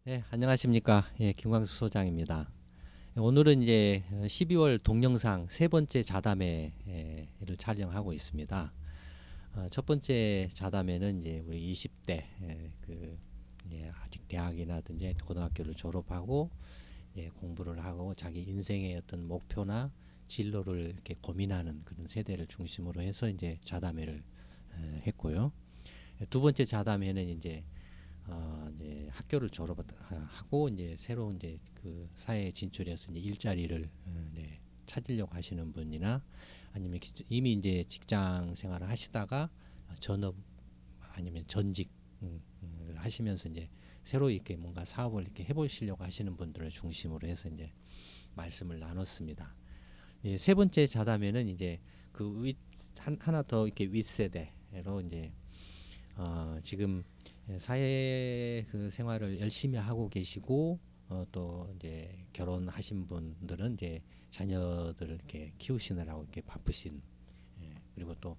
네, 안녕하십니까. 예, 김광수 소장입니다. 오늘은 이제 12월 동영상 세 번째 자담회를 촬영하고 있습니다. 첫 번째 자담회는 이제 우리 20대 아직 대학이나든지 고등학교를 졸업하고 공부를 하고 자기 인생의 어떤 목표나 진로를 이렇게 고민하는 그런 세대를 중심으로 해서 이제 자담회를 했고요. 두 번째 자담회는 이제 학교를 졸업하고 이제 새로운 이제 그 사회에 진출해서 이제 일자리를 찾으려고 하시는 분이나 아니면 이미 이제 직장 생활을 하시다가 전업 아니면 전직 하시면서 이제 새로 이렇게 뭔가 사업을 이렇게 해보시려고 하시는 분들을 중심으로 해서 이제 말씀을 나눴습니다. 세 번째 자담회는 이제 그 하나 더 이렇게 윗세대로 이제 지금 사회 그 생활을 열심히 하고 계시고 또 이제 결혼하신 분들은 이제 자녀들을 이렇게 키우시느라고 이렇게 바쁘신 그리고 또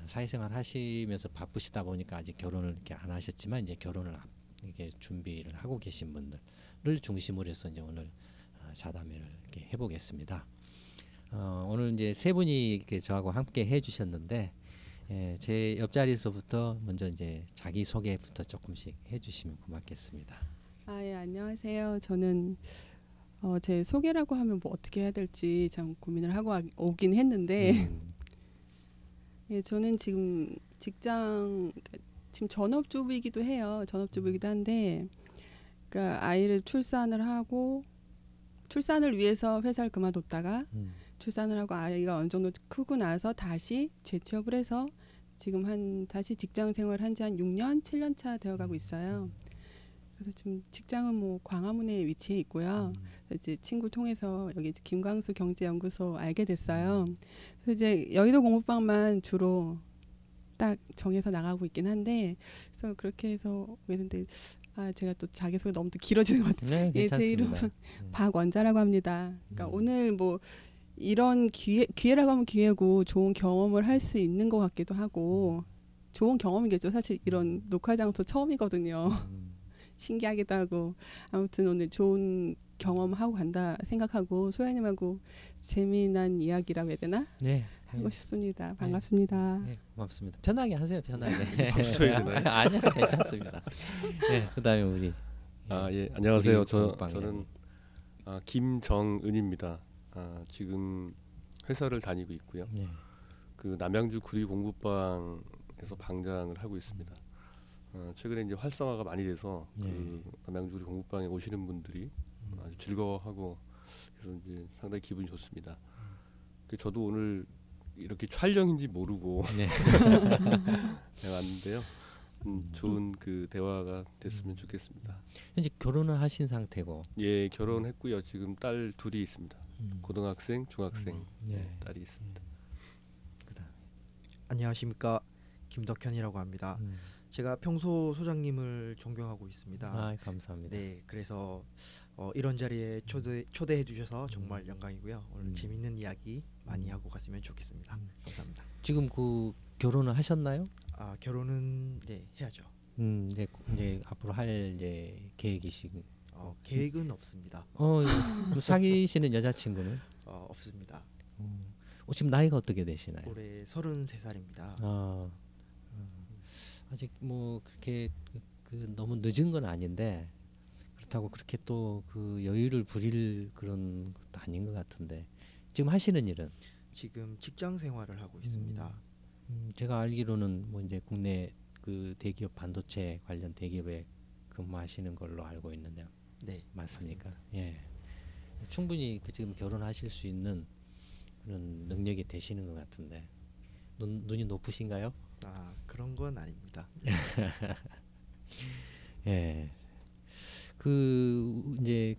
사회생활 하시면서 바쁘시다 보니까 아직 결혼을 이렇게 안 하셨지만 이제 결혼을 이렇게 준비를 하고 계신 분들을 중심으로 해서 이제 오늘 자담회를 이렇게 해보겠습니다. 오늘 이제 세 분이 이렇게 저하고 함께 해주셨는데. 제 옆자리에서부터 먼저 이제 자기 소개부터 조금씩 해주시면 고맙겠습니다. 예, 안녕하세요. 저는 제 소개라고 하면 뭐 어떻게 해야 될지 참 고민을 하고 오긴 했는데 예, 저는 지금 지금 전업주부이기도 해요. 전업주부이기도 한데, 그러니까 아이를 출산을 하고 출산을 위해서 회사를 그만뒀다가 출산을 하고 아이가 어느 정도 크고 나서 다시 재취업을 해서 지금 다시 직장 생활 한 지 한 6년, 7년 차 되어가고 있어요. 그래서 지금 직장은 뭐 광화문에 위치해 있고요. 이제 친구 통해서 여기 김광수 경제연구소 알게 됐어요. 그래서 이제 여의도 공부방만 주로 딱 정해서 나가고 있긴 한데, 그래서 그렇게 해서 했는데 제가 또 자기소개 너무 또 길어지는 것 같아요. 네, 제 이름은 박원자라고 합니다. 그러니까 오늘 뭐 이런 기회라고 하면 기회고 좋은 경험을 할 수 있는 것 같기도 하고 좋은 경험이겠죠. 사실 이런 녹화 장소 처음이거든요. 신기하기도 하고 아무튼 오늘 좋은 경험하고 간다 생각하고 소연님하고 재미난 이야기라고 해야 되나? 네. 하고 싶습니다. 반갑습니다. 네, 고맙습니다. 편하게 하세요. 편하게. 박수쳐야 되나요? 아니요, 괜찮습니다. 네, 그다음에 우리 예, 안녕하세요. 저는 김정은입니다. 지금 회사를 다니고 있고요. 네. 그 남양주 구리 공부방에서 방장을 하고 있습니다. 최근에 이제 활성화가 많이 돼서 그 남양주 구리 공부방에 오시는 분들이 아주 즐거워하고 그래서 이제 상당히 기분이 좋습니다. 저도 오늘 이렇게 촬영인지 모르고 왔는데요. 좋은 그 대화가 됐으면 좋겠습니다. 현재 결혼을 하신 상태고. 예, 결혼했고요. 지금 딸 둘이 있습니다. 고등학생, 중학생 딸이 있습니다. 그다음에 안녕하십니까, 김덕현이라고 합니다. 제가 평소 소장님을 존경하고 있습니다. 감사합니다. 네, 그래서 이런 자리에 초대해 주셔서 정말 영광이고요. 오늘 재밌는 이야기 많이 하고 갔으면 좋겠습니다. 감사합니다. 지금 그 결혼을 하셨나요? 결혼은 해야죠. 이제 앞으로 할 계획이신? 계획은 없습니다. 그럼 사귀시는 여자친구는? 없습니다. 지금 나이가 어떻게 되시나요? 올해 33살입니다. 아직 뭐 그렇게 너무 늦은 건 아닌데 그렇다고 그렇게 또 그 여유를 부릴 그런 것도 아닌 것 같은데 지금 하시는 일은? 지금 직장 생활을 하고 있습니다. 제가 알기로는 뭐 이제 국내 그 대기업 반도체 관련 대기업에 근무하시는 걸로 알고 있는데요. 네, 맞습니까? 맞습니다. 예, 충분히 지금 결혼하실 수 있는 그런 능력이 되시는 것 같은데 눈이 높으신가요? 그런 건 아닙니다. 예, 그 이제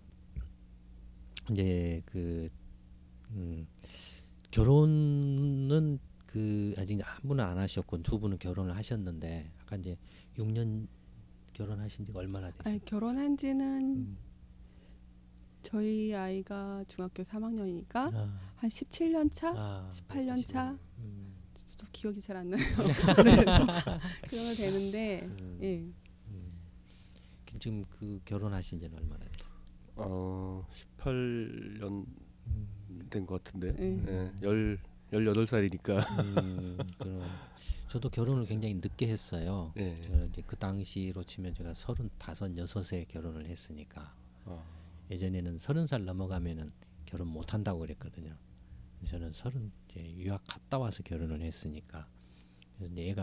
그 결혼은 아직 한 분은 안 하셨고 두 분은 결혼을 하셨는데 아까 이제 6년 결혼하신 지가 얼마나 되셨어요? 결혼한 지는 저희 아이가 중학교 3학년이니까 한 17년 차, 18년 차. 또 기억이 잘 안 나요. 그래서 그러면 되는데 지금 그 결혼하신 지는 얼마나 됐어요? 18년 된 것 같은데. 네. 18살이니까. 그럼 저도 결혼을 굉장히 늦게 했어요. 네. 이제 그 당시로 치면 제가 35, 6에 결혼을 했으니까 예전에는 30살 넘어가면은 결혼 못 한다고 그랬거든요. 저는 이제 유학 갔다 와서 결혼을 했으니까 그래서 이제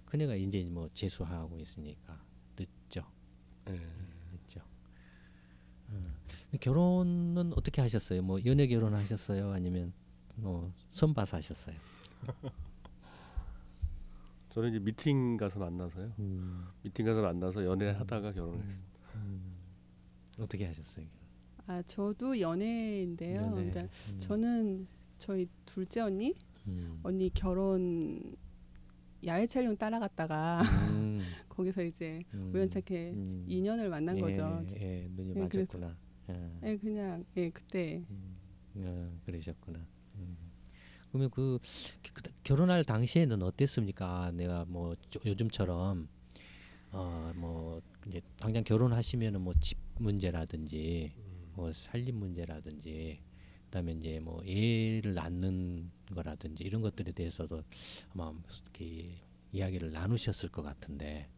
큰애가 이제 뭐 재수하고 있으니까 늦죠. 네. 늦죠. 결혼은 어떻게 하셨어요? 뭐 연애 결혼하셨어요? 아니면 뭐 선봐서 하셨어요? 저는 이제 미팅 가서 만나서요. 미팅 가서 만나서 연애하다가 결혼을 했어요. 어떻게 하셨어요? 저도 연애인데요. 연애. 그러니까 저는 저희 둘째 언니 결혼 야외 촬영 따라갔다가 거기서 이제 우연찮게 인연을 만난 거죠. 눈이 네, 맞았구나. 그냥 그때. 그러셨구나. 그러면 그 결혼할 당시에는 어땠습니까? 내가 뭐 요즘처럼 뭐 이제 당장 결혼하시면은 뭐 집 문제라든지 뭐 살림 문제라든지 그다음에 이제 뭐 애를 낳는 거라든지 이런 것들에 대해서도 아마 이렇게 이야기를 나누셨을 것 같은데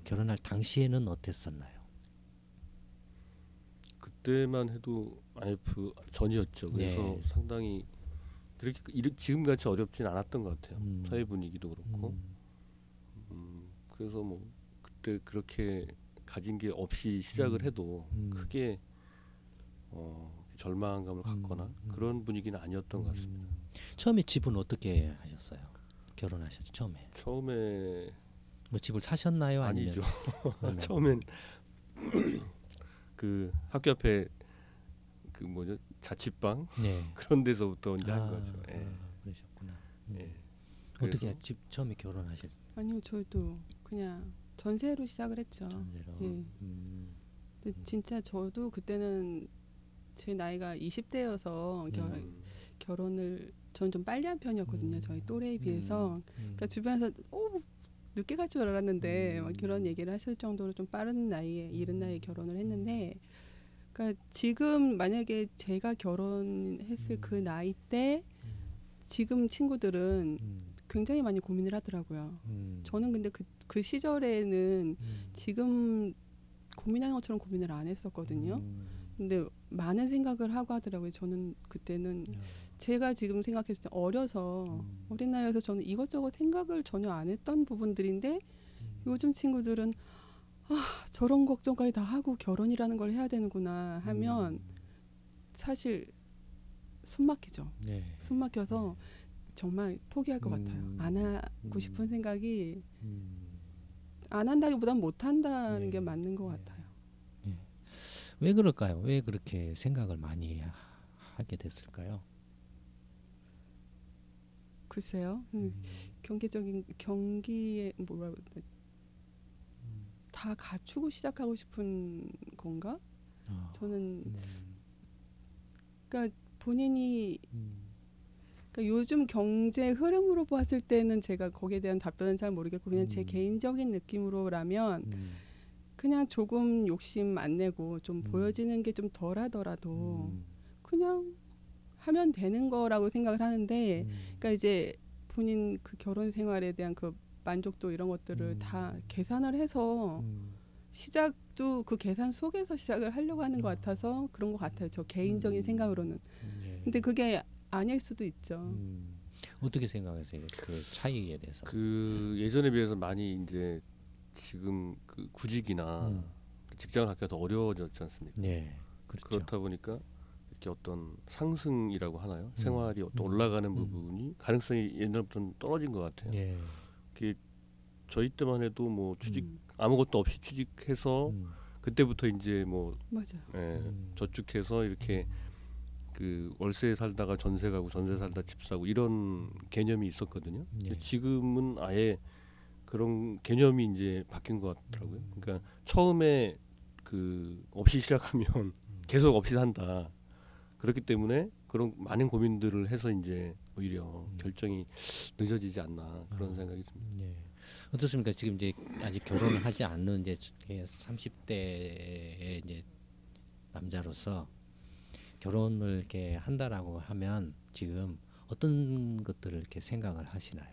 결혼할 당시에는 어땠었나요? 그때만 해도 IMF 전이었죠. 그래서 네. 상당히 그렇게 지금 같이 어렵진 않았던 것 같아요. 사회 분위기도 그렇고. 그래서 뭐 그때 그렇게 가진 게 없이 시작을 해도 크게 절망감을 갖거나 그런 분위기는 아니었던 것 같습니다. 처음에 집은 어떻게 하셨어요? 결혼하셨죠 처음에? 처음에 뭐 집을 사셨나요? 아니면 아니죠. 처음엔 그 학교 앞에 그 뭐죠 자취방 네. 그런 데서부터 이제 한 거죠. 예. 그러셨구나. 예. 어떻게 그래서 집 처음에 결혼하실 아니요, 저도 그냥 전세로 시작을 했죠. 전제로? 예. 근데 진짜 저도 그때는 제 나이가 20대여서 결혼을 저는 좀 빨리 한 편이었거든요. 저희 또래에 비해서. 그러니까 주변에서 늦게 갈 줄 알았는데 막 그런 얘기를 하실 정도로 좀 빠른 나이에 이른 나이에 결혼을 했는데, 그러니까 지금 만약에 제가 결혼했을 그 나이 때 지금 친구들은 굉장히 많이 고민을 하더라고요. 저는 근데 그 시절에는 지금 고민하는 것처럼 고민을 안 했었거든요. 근데 많은 생각을 하고 하더라고요. 저는 그때는 제가 지금 생각했을 때 어려서 어린 나이여서 저는 이것저것 생각을 전혀 안 했던 부분들인데 요즘 친구들은 저런 걱정까지 다 하고 결혼이라는 걸 해야 되는구나 하면 사실 숨 막히죠. 네. 숨 막혀서 정말 포기할 것 같아요. 안 하고 싶은 생각이 안 한다기보단 못 한다는 게 맞는 것 같아요. 왜 그럴까요? 왜 그렇게 생각을 많이 하게 됐을까요? 글쎄요. 경기에 뭐라 그러나 다 갖추고 시작하고 싶은 건가? 저는 그러니까 본인이 그러니까 요즘 경제 흐름으로 봤을 때는 제가 거기에 대한 답변은 잘 모르겠고 그냥 제 개인적인 느낌으로라면 그냥 조금 욕심 안 내고 좀 보여지는 게 좀 덜하더라도 그냥 하면 되는 거라고 생각을 하는데 그러니까 이제 본인 그 결혼 생활에 대한 그 만족도 이런 것들을 다 계산을 해서 시작도 그 계산 속에서 시작을 하려고 하는 것 같아서 그런 것 같아요. 저 개인적인 생각으로는. 근데 그게 아닐 수도 있죠. 어떻게 생각하세요? 그 차이에 대해서? 그 예전에 비해서 많이 이제 지금 그 구직이나 직장을 갖기가 더 어려워졌지 않습니까? 네, 그렇죠. 그렇다 보니까 이렇게 어떤 상승이라고 하나요? 생활이 어떤 올라가는 부분이 가능성이 옛날부터는 떨어진 것 같아요. 네. 저희 때만 해도 뭐 취직 아무것도 없이 취직해서 그때부터 이제 뭐 저축해서 이렇게 그 월세 살다가 전세 가고 전세 살다 집 사고 이런 개념이 있었거든요. 지금은 아예 그런 개념이 이제 바뀐 것 같더라고요. 그러니까 처음에 그 없이 시작하면 계속 없이 산다. 그렇기 때문에 그런 많은 고민들을 해서 이제 오히려 결정이 늦어지지 않나 그런 생각이 듭니다. 네. 어떻습니까? 지금 이제 아직 결혼을 하지 않는 이제 30대의 이제 남자로서 결혼을 이렇게 한다라고 하면 지금 어떤 것들을 이렇게 생각을 하시나요?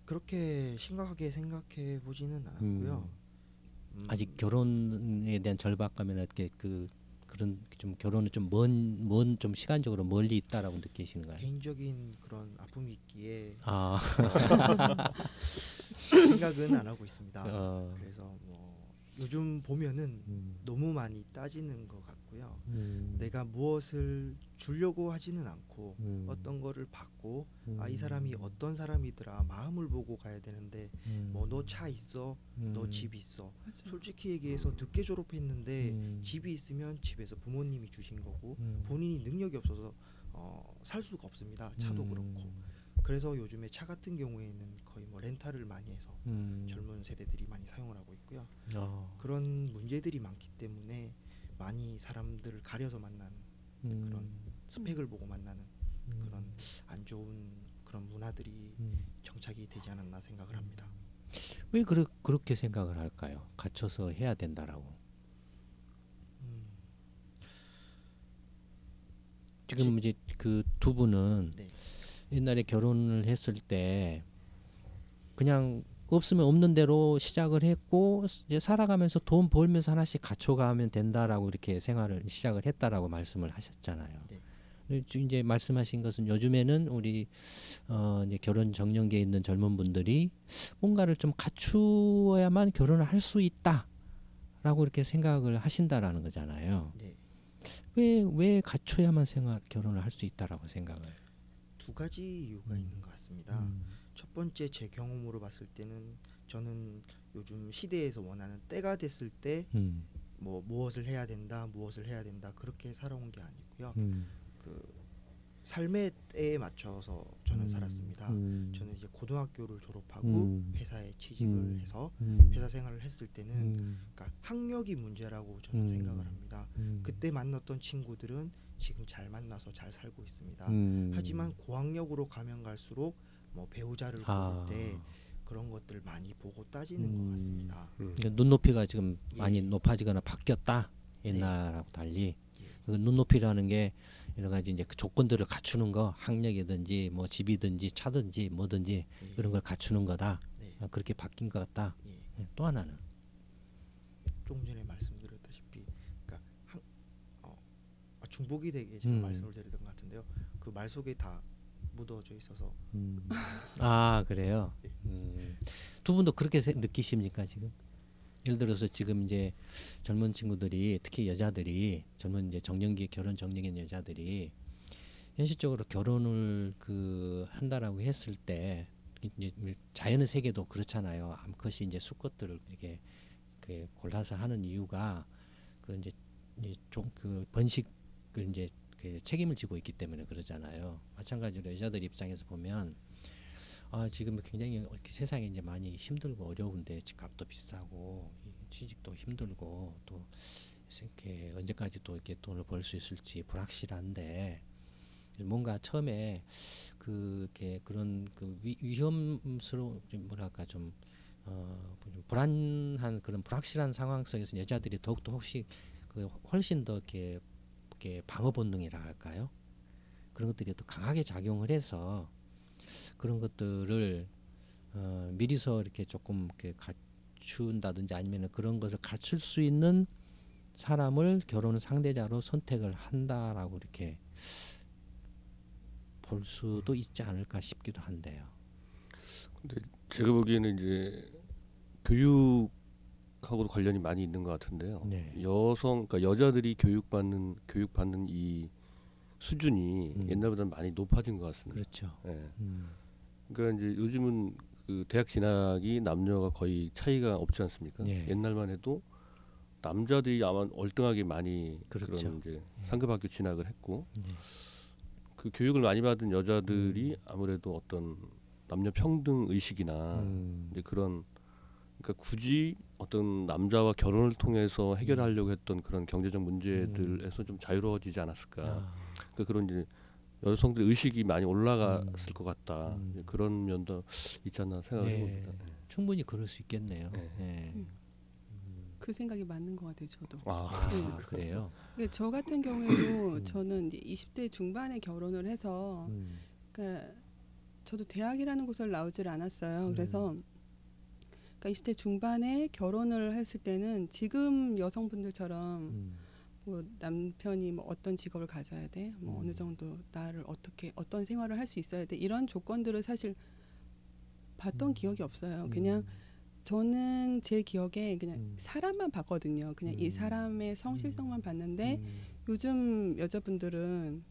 그렇게 심각하게 생각해 보지는 않았고요. 아직 결혼에 대한 절박감이나 이렇게 그런 좀 결혼은 좀 먼 좀 시간적으로 멀리 있다라고 느끼시는가요? 개인적인 그런 아픔이 있기에 아, 생각은 안 하고 있습니다. 그래서 뭐 요즘 보면은 너무 많이 따지는 것 같고요. 내가 무엇을 주려고 하지는 않고 어떤 거를 받고 이 사람이 어떤 사람이더라 마음을 보고 가야 되는데 뭐 너 차 있어, 너 집 있어. 맞아요. 솔직히 얘기해서 늦게 졸업했는데 집이 있으면 집에서 부모님이 주신 거고 본인이 능력이 없어서 살 수가 없습니다. 차도 그렇고. 그래서 요즘에 차 같은 경우에는 거의 뭐 렌탈을 많이 해서 젊은 세대들이 많이 사용을 하고 있고요. 그런 문제들이 많기 때문에 많이 사람들을 가려서 만나는 그런 스펙을 보고 만나는 그런 안 좋은 그런 문화들이 정착이 되지 않았나 생각을 합니다. 왜 그렇게 생각을 할까요? 갖춰서 해야 된다라고. 지금 이제 그 두 분은 네. 옛날에 결혼을 했을 때 그냥 없으면 없는 대로 시작을 했고 이제 살아가면서 돈 벌면서 하나씩 갖춰가면 된다라고 이렇게 생활을 시작을 했다라고 말씀을 하셨잖아요. 네. 이제 말씀하신 것은 요즘에는 우리 이제 결혼 정년기에 있는 젊은 분들이 뭔가를 좀 갖추어야만 결혼을 할 수 있다라고 이렇게 생각을 하신다라는 거잖아요. 네. 왜 갖춰야만 결혼을 할 수 있다라고 생각을? 두 가지 이유가 있는 것 같습니다. 첫 번째 제 경험으로 봤을 때는 저는 요즘 시대에서 원하는 때가 됐을 때 뭐 무엇을 해야 된다 그렇게 살아온 게 아니고요. 그 삶의 때에 맞춰서 저는 살았습니다. 저는 이제 고등학교를 졸업하고 회사에 취직을 해서 회사 생활을 했을 때는 그러니까 학력이 문제라고 저는 생각을 합니다. 그때 만났던 친구들은 지금 잘 만나서 잘 살고 있습니다. 하지만 고학력으로 가면 갈수록 뭐 배우자를 고를 때 그런 것들 많이 보고 따지는 것 같습니다. 그러니까 눈높이가 지금 많이 예. 높아지거나 바뀌었다 옛날하고 달리. 예. 그 눈높이라는 게 여러 가지 이제 그 조건들을 갖추는 거, 학력이든지 뭐 집이든지 차든지 뭐든지 예. 그런 걸 갖추는 거다. 네. 그렇게 바뀐 것 같다. 예. 또 하나는 조금 전에 말씀드렸다시피 그러니까 중복이 되게 제가 말씀을 드렸던 것 같은데요. 그 말 속에 다 묻어져 있어서 아 그래요. 두 분도 그렇게 느끼십니까 지금? 예를 들어서 지금 이제 젊은 친구들이 특히 여자들이 젊은 이제 결혼 정년기인 여자들이 현실적으로 결혼을 한다라고 했을 때 이제 자연의 세계도 그렇잖아요. 암컷이 이제 수컷들을 이렇게 골라서 하는 이유가 이제 좀 번식을 이제 책임을 지고 있기 때문에 그러잖아요. 마찬가지로 여자들 입장에서 보면 지금 굉장히 세상이 이제 많이 힘들고 어려운데 집값도 비싸고 취직도 힘들고 또 이렇게 언제까지 또 이렇게 돈을 벌 수 있을지 불확실한데 뭔가 처음에 그런 위험스러운 뭐랄까 좀 불안한 그런 불확실한 상황 속에서 여자들이 더욱더 혹시 훨씬 더 이렇게 방어 본능이라 할까요? 그런 것들이 더 강하게 작용을 해서 그런 것들을 미리서 이렇게 조금 이렇게 갖춘다든지 아니면 그런 것을 갖출 수 있는 사람을 결혼 상대자로 선택을 한다라고 이렇게 볼 수도 있지 않을까 싶기도 한데요. 근데 제가 보기에는 이제 교육하고도 관련이 많이 있는 것 같은데요. 네. 그러니까 여자들이 교육받는 이 수준이 옛날보다는 많이 높아진 것 같습니다. 그렇죠. 네. 그러니까 이제 요즘은 그 대학 진학이 남녀가 거의 차이가 없지 않습니까? 네. 옛날만 해도 남자들이 아마 얼등하게 많이 그렇죠. 그런 이제 상급학교 진학을 했고 그 교육을 많이 받은 여자들이 아무래도 어떤 남녀 평등 의식이나 이제 그런 그러니까 굳이 어떤 남자와 결혼을 통해서 해결하려고 했던 그런 경제적 문제들에서 좀 자유로워지지 않았을까. 그러니까 그런 이제 여성들의 의식이 많이 올라갔을 것 같다. 그런 면도 있지 않나 생각을 네. 해봅니다. 충분히 그럴 수 있겠네요. 네. 네. 그 생각이 맞는 것 같아요. 저도. 아, 그래요. 근데 저 같은 경우에도 저는 이제 20대 중반에 결혼을 해서 그러니까 저도 대학이라는 곳을 나오질 않았어요. 그래서 그러니까 20대 중반에 결혼을 했을 때는 지금 여성분들처럼 뭐 남편이 뭐 어떤 직업을 가져야 돼, 뭐 어느 정도 나를 어떻게 어떤 생활을 할 수 있어야 돼 이런 조건들을 사실 봤던 기억이 없어요. 그냥 저는 제 기억에 그냥 사람만 봤거든요. 그냥 이 사람의 성실성만 봤는데 요즘 여자분들은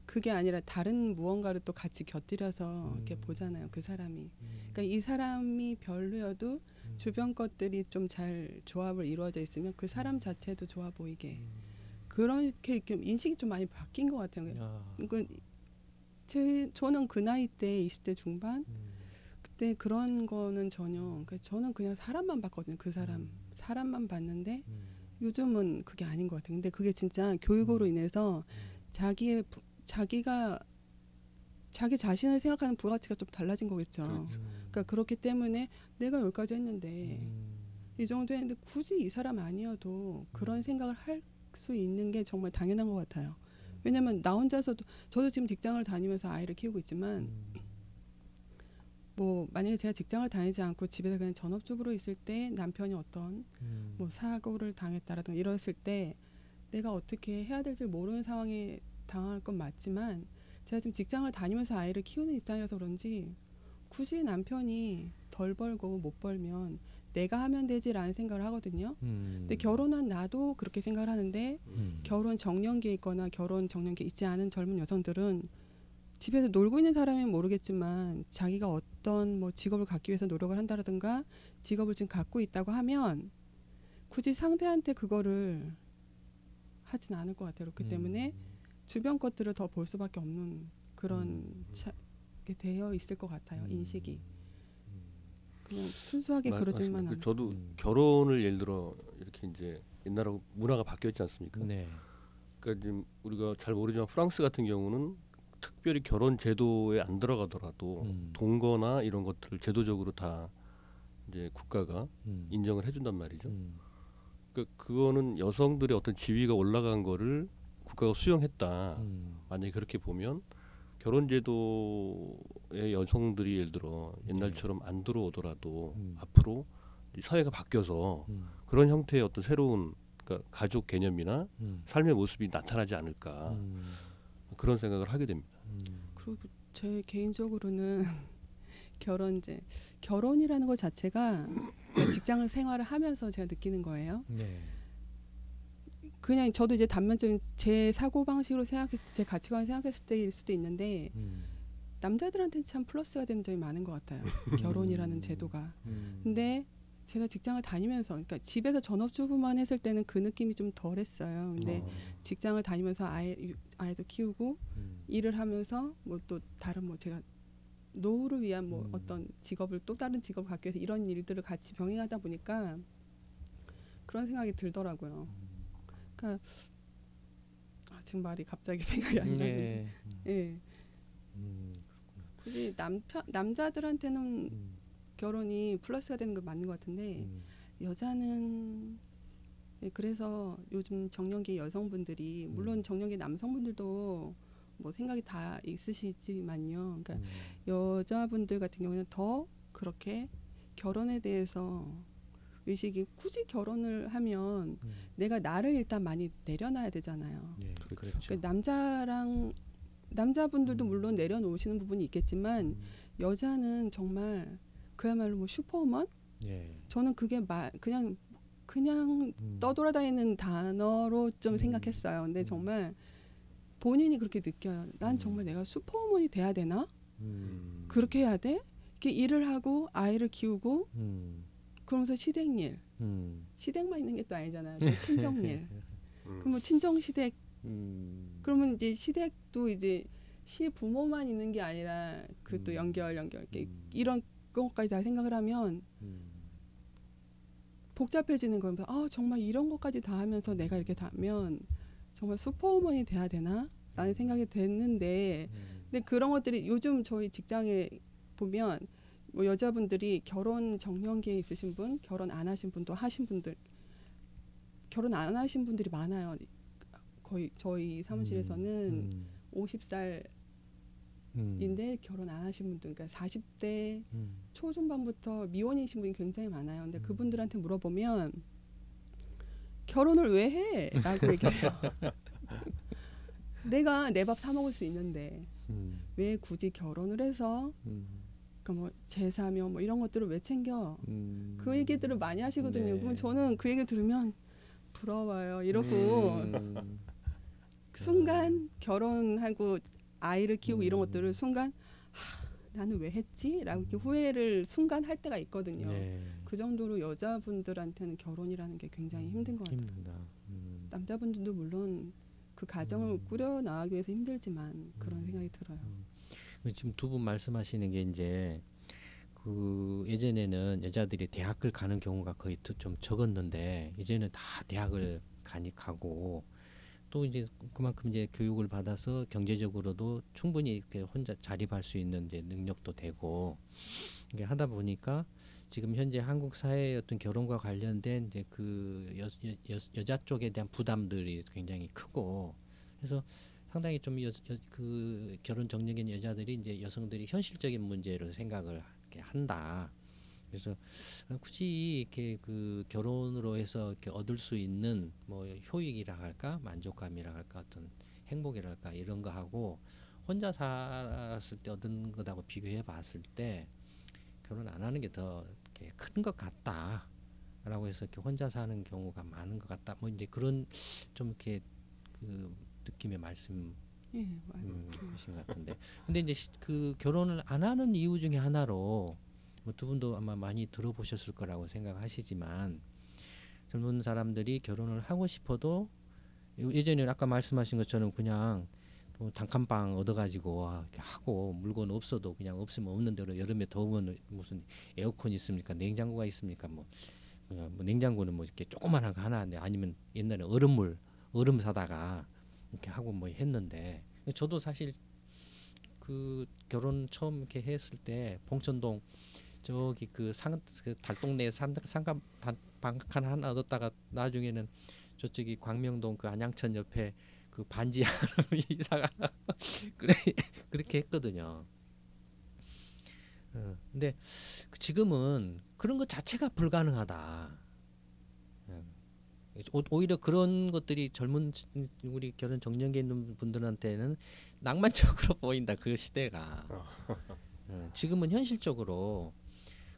그게 아니라 다른 무언가를 또 같이 곁들여서 이렇게 보잖아요. 그 사람이. 그러니까 이 사람이 별로여도 주변 것들이 좀 잘 조합을 이루어져 있으면 그 사람 자체도 좋아 보이게. 그렇게 이렇게 인식이 좀 많이 바뀐 것 같아요. 그러니까 저는 그 나이 때 20대 중반 그때 그런 거는 전혀. 그러니까 저는 그냥 사람만 봤거든요. 그 사람만 봤는데 요즘은 그게 아닌 것 같아요. 근데 그게 진짜 교육으로 인해서 자기가 자기 자신을 생각하는 부가치가 좀 달라진 거겠죠. 그러니까 그렇기 때문에 내가 여기까지 했는데 이 정도 했는데 굳이 이 사람 아니어도 그런 생각을 할 수 있는 게 정말 당연한 것 같아요. 왜냐면 나 혼자서도 저도 지금 직장을 다니면서 아이를 키우고 있지만 뭐 만약에 제가 직장을 다니지 않고 집에서 그냥 전업주부로 있을 때 남편이 어떤 뭐 사고를 당했다라든가 이랬을 때 내가 어떻게 해야 될지 모르는 상황에 당할 건 맞지만 제가 지금 직장을 다니면서 아이를 키우는 입장이라서 그런지 굳이 남편이 덜 벌고 못 벌면 내가 하면 되지라는 생각을 하거든요. 근데 결혼한 나도 그렇게 생각을 하는데 결혼 정년기에 있거나 결혼 정년기에 있지 않은 젊은 여성들은 집에서 놀고 있는 사람이면 모르겠지만 자기가 어떤 뭐 직업을 갖기 위해서 노력을 한다라든가 직업을 지금 갖고 있다고 하면 굳이 상대한테 그거를 하진 않을 것 같아요. 그렇기 때문에 주변 것들을 더 볼 수밖에 없는 그런 게 되어 있을 것 같아요. 인식이. 그냥 순수하게 그러지만 않아요. 저도 결혼을 예를 들어 이렇게 이제 옛날하고 문화가 바뀌었지 않습니까? 네. 그러니까 지금 우리가 잘 모르지만 프랑스 같은 경우는 특별히 결혼 제도에 안 들어가더라도 동거나 이런 것들을 제도적으로 다 이제 국가가 인정을 해준단 말이죠. 그러니까 그거는 여성들의 어떤 지위가 올라간 거를 국가가 수용했다. 만약에 그렇게 보면 결혼 제도의 여성들이 예를 들어 옛날처럼 안 들어오더라도 앞으로 사회가 바뀌어서 그런 형태의 어떤 새로운 그러니까 가족 개념이나 삶의 모습이 나타나지 않을까 그런 생각을 하게 됩니다. 그리고 제 개인적으로는 결혼이라는 것 자체가 직장을 생활을 하면서 제가 느끼는 거예요. 네. 그냥 저도 이제 단면적인 제 사고 방식으로 생각했을 때, 제 가치관을 생각했을 때일 수도 있는데 남자들한테는 참 플러스가 되는 점이 많은 것 같아요. 결혼이라는 제도가. 근데 제가 직장을 다니면서, 그러니까 집에서 전업주부만 했을 때는 그 느낌이 좀 덜했어요. 근데 직장을 다니면서 아이도 키우고 일을 하면서 뭐 또 다른 뭐 제가 노후를 위한 뭐 어떤 직업을 또 다른 직업을 갖기 위해서 이런 일들을 같이 병행하다 보니까 그런 생각이 들더라고요. 그러니까 지금 말이 갑자기 생각이 안 나는데, 예. 굳이 남자들한테는 결혼이 플러스가 되는 건 맞는 것 같은데 여자는 그래서 요즘 정년기 여성분들이 물론 정년기 남성분들도 뭐 생각이 다 있으시지만요. 그러니까 여자분들 같은 경우는 더 그렇게 결혼에 대해서 의식이 굳이 결혼을 하면 내가 나를 일단 많이 내려놔야 되잖아요. 네, 그렇죠. 그러니까 남자분들도 물론 내려놓으시는 부분이 있겠지만 여자는 정말 그야말로 뭐 슈퍼우먼? 예. 저는 그게 그냥 떠돌아다니는 단어로 좀 생각했어요. 근데 정말 본인이 그렇게 느껴요. 난 정말 내가 슈퍼우먼이 돼야 되나? 그렇게 해야 돼? 이렇게 일을 하고 아이를 키우고 그러면서 시댁일. 시댁만 있는 게 또 아니잖아요. 또 친정일. 그럼 뭐 친정 시댁. 그러면 이제 시댁도 이제 시부모만 있는 게 아니라 그 또 연결 이런 것까지 다 생각을 하면 복잡해지는 거면서 정말 이런 것까지 다 하면서 내가 이렇게 다 하면 정말 슈퍼우먼이 돼야 되나? 라는 생각이 됐는데 근데 그런 것들이 요즘 저희 직장에 보면 뭐 여자분들이 결혼 정년기에 있으신 분, 결혼 안 하신 분도 하신 분들, 결혼 안 하신 분들이 많아요. 거의 저희 사무실에서는 50살인데 결혼 안 하신 분들, 그러니까 40대 초중반부터 미혼이신 분이 굉장히 많아요. 근데 그분들한테 물어보면 결혼을 왜 해? 라고 얘기해요. 내가 내 밥 사 먹을 수 있는데 왜 굳이 결혼을 해서 그러니까 뭐 제사며 뭐 이런 것들을 왜 챙겨? 그 얘기들을 많이 하시거든요. 네. 그럼 저는 그 얘기 들으면 부러워요. 이러고 순간 결혼하고 아이를 키우고 이런 것들을 순간 나는 왜 했지? 라고 이렇게 후회를 순간 할 때가 있거든요. 네. 그 정도로 여자분들한테는 결혼이라는 게 굉장히 힘든 것 같아요. 힘든다. 남자분들도 물론 그 가정을 꾸려나가기 위해서 힘들지만 그런 생각이 들어요. 지금 두 분 말씀하시는 게 이제 그 예전에는 여자들이 대학을 가는 경우가 거의 좀 적었는데 이제는 다 대학을 가고 또 이제 그만큼 이제 교육을 받아서 경제적으로도 충분히 이렇게 혼자 자립할 수 있는 이제 능력도 되고 이게 하다 보니까 지금 현재 한국 사회의 어떤 결혼과 관련된 이제 그 여자 쪽에 대한 부담들이 굉장히 크고 그래서 상당히 좀 그 결혼 정년기인 여자들이 이제 여성들이 현실적인 문제를 생각을 이렇게 한다. 그래서 굳이 이렇게 그 결혼으로 해서 이렇게 얻을 수 있는 뭐 효익이라 할까, 만족감이라 할까, 어떤 행복이라 할까 이런 거 하고 혼자 살았을 때 얻은 것하고 비교해 봤을 때 결혼 안 하는 게 더 큰 것 같다라고 해서 이렇게 혼자 사는 경우가 많은 것 같다. 뭐 이제 그런 좀 이렇게 그 느낌의 말씀 하신 것 같은데. 근데 이제 그 결혼을 안 하는 이유 중에 하나로 뭐 두 분도 아마 많이 들어보셨을 거라고 생각하시지만 젊은 사람들이 결혼을 하고 싶어도 예전에 아까 말씀하신 것처럼 그냥 또 단칸방 얻어가지고 이렇게 하고 물건 없어도 그냥 없으면 없는 대로 여름에 더우면 무슨 에어컨 있습니까? 냉장고가 있습니까? 뭐 냉장고는 뭐 이렇게 조그만한 거 하나 하는데 아니면 옛날에 얼음 사다가 이렇게 하고 뭐 했는데 저도 사실 그 결혼 처음 이렇게 했을 때 봉천동 저기 그 달동네 상가 방 하나 얻었다가 나중에는 저쪽이 광명동 그 안양천 옆에 그 반지 하나 이사가 그렇게 했거든요. 근데 지금은 그런 것 자체가 불가능하다. 오히려 그런 것들이 젊은 우리 결혼 정년기에 있는 분들한테는 낭만적으로 보인다. 그 시대가. 지금은 현실적으로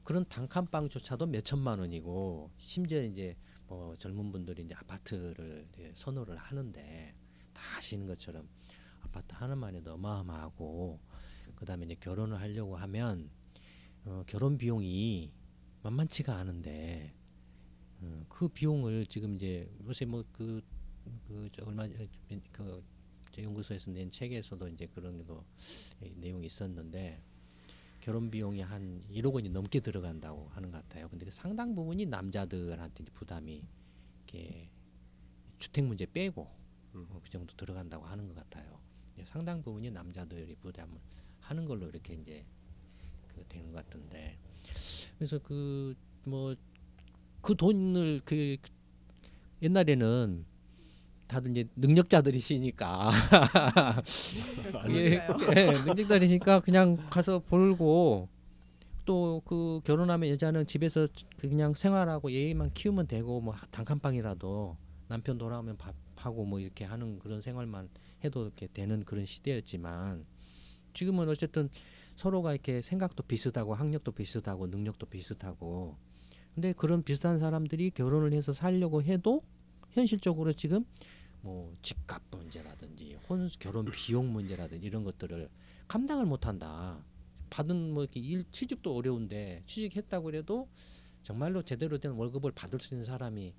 그런 단칸방조차도 몇 천만 원이고 심지어 이제 뭐 젊은 분들이 이제 아파트를 선호를 하는데 다 아시는 것처럼 아파트 하나만 해도 어마어마하고 그다음에 이제 결혼을 하려고 하면 결혼 비용이 만만치가 않은데 그 비용을 지금 이제 요새 뭐 얼마 그 연구소에서 낸 책에서도 이제 그런 거 내용이 있었는데 결혼 비용이 한 1억 원이 넘게 들어간다고 하는 것 같아요. 근데 상당 부분이 남자들한테 부담이 이렇게 주택 문제 빼고 그 정도 들어간다고 하는 것 같아요. 상당 부분이 남자들이 부담을 하는 걸로 이렇게 이제 되는 것 같은데 그래서 그 돈을 옛날에는 다들 이제 능력자들이시니까 능력자들이니까 그냥 가서 벌고 또 그 결혼하면 여자는 집에서 그냥 생활하고 애만 키우면 되고 뭐 단칸방이라도 남편 돌아오면 밥하고 뭐 이렇게 하는 그런 생활만 해도 이렇게 되는 그런 시대였지만 지금은 어쨌든 서로가 이렇게 생각도 비슷하고 학력도 비슷하고 능력도 비슷하고 근데 그런 비슷한 사람들이 결혼을 해서 살려고 해도 현실적으로 지금 뭐 집값 문제라든지 결혼 비용 문제라든지 이런 것들을 감당을 못한다. 받은 뭐 이렇게 취직도 어려운데 취직했다고 해도 정말로 제대로 된 월급을 받을 수 있는 사람이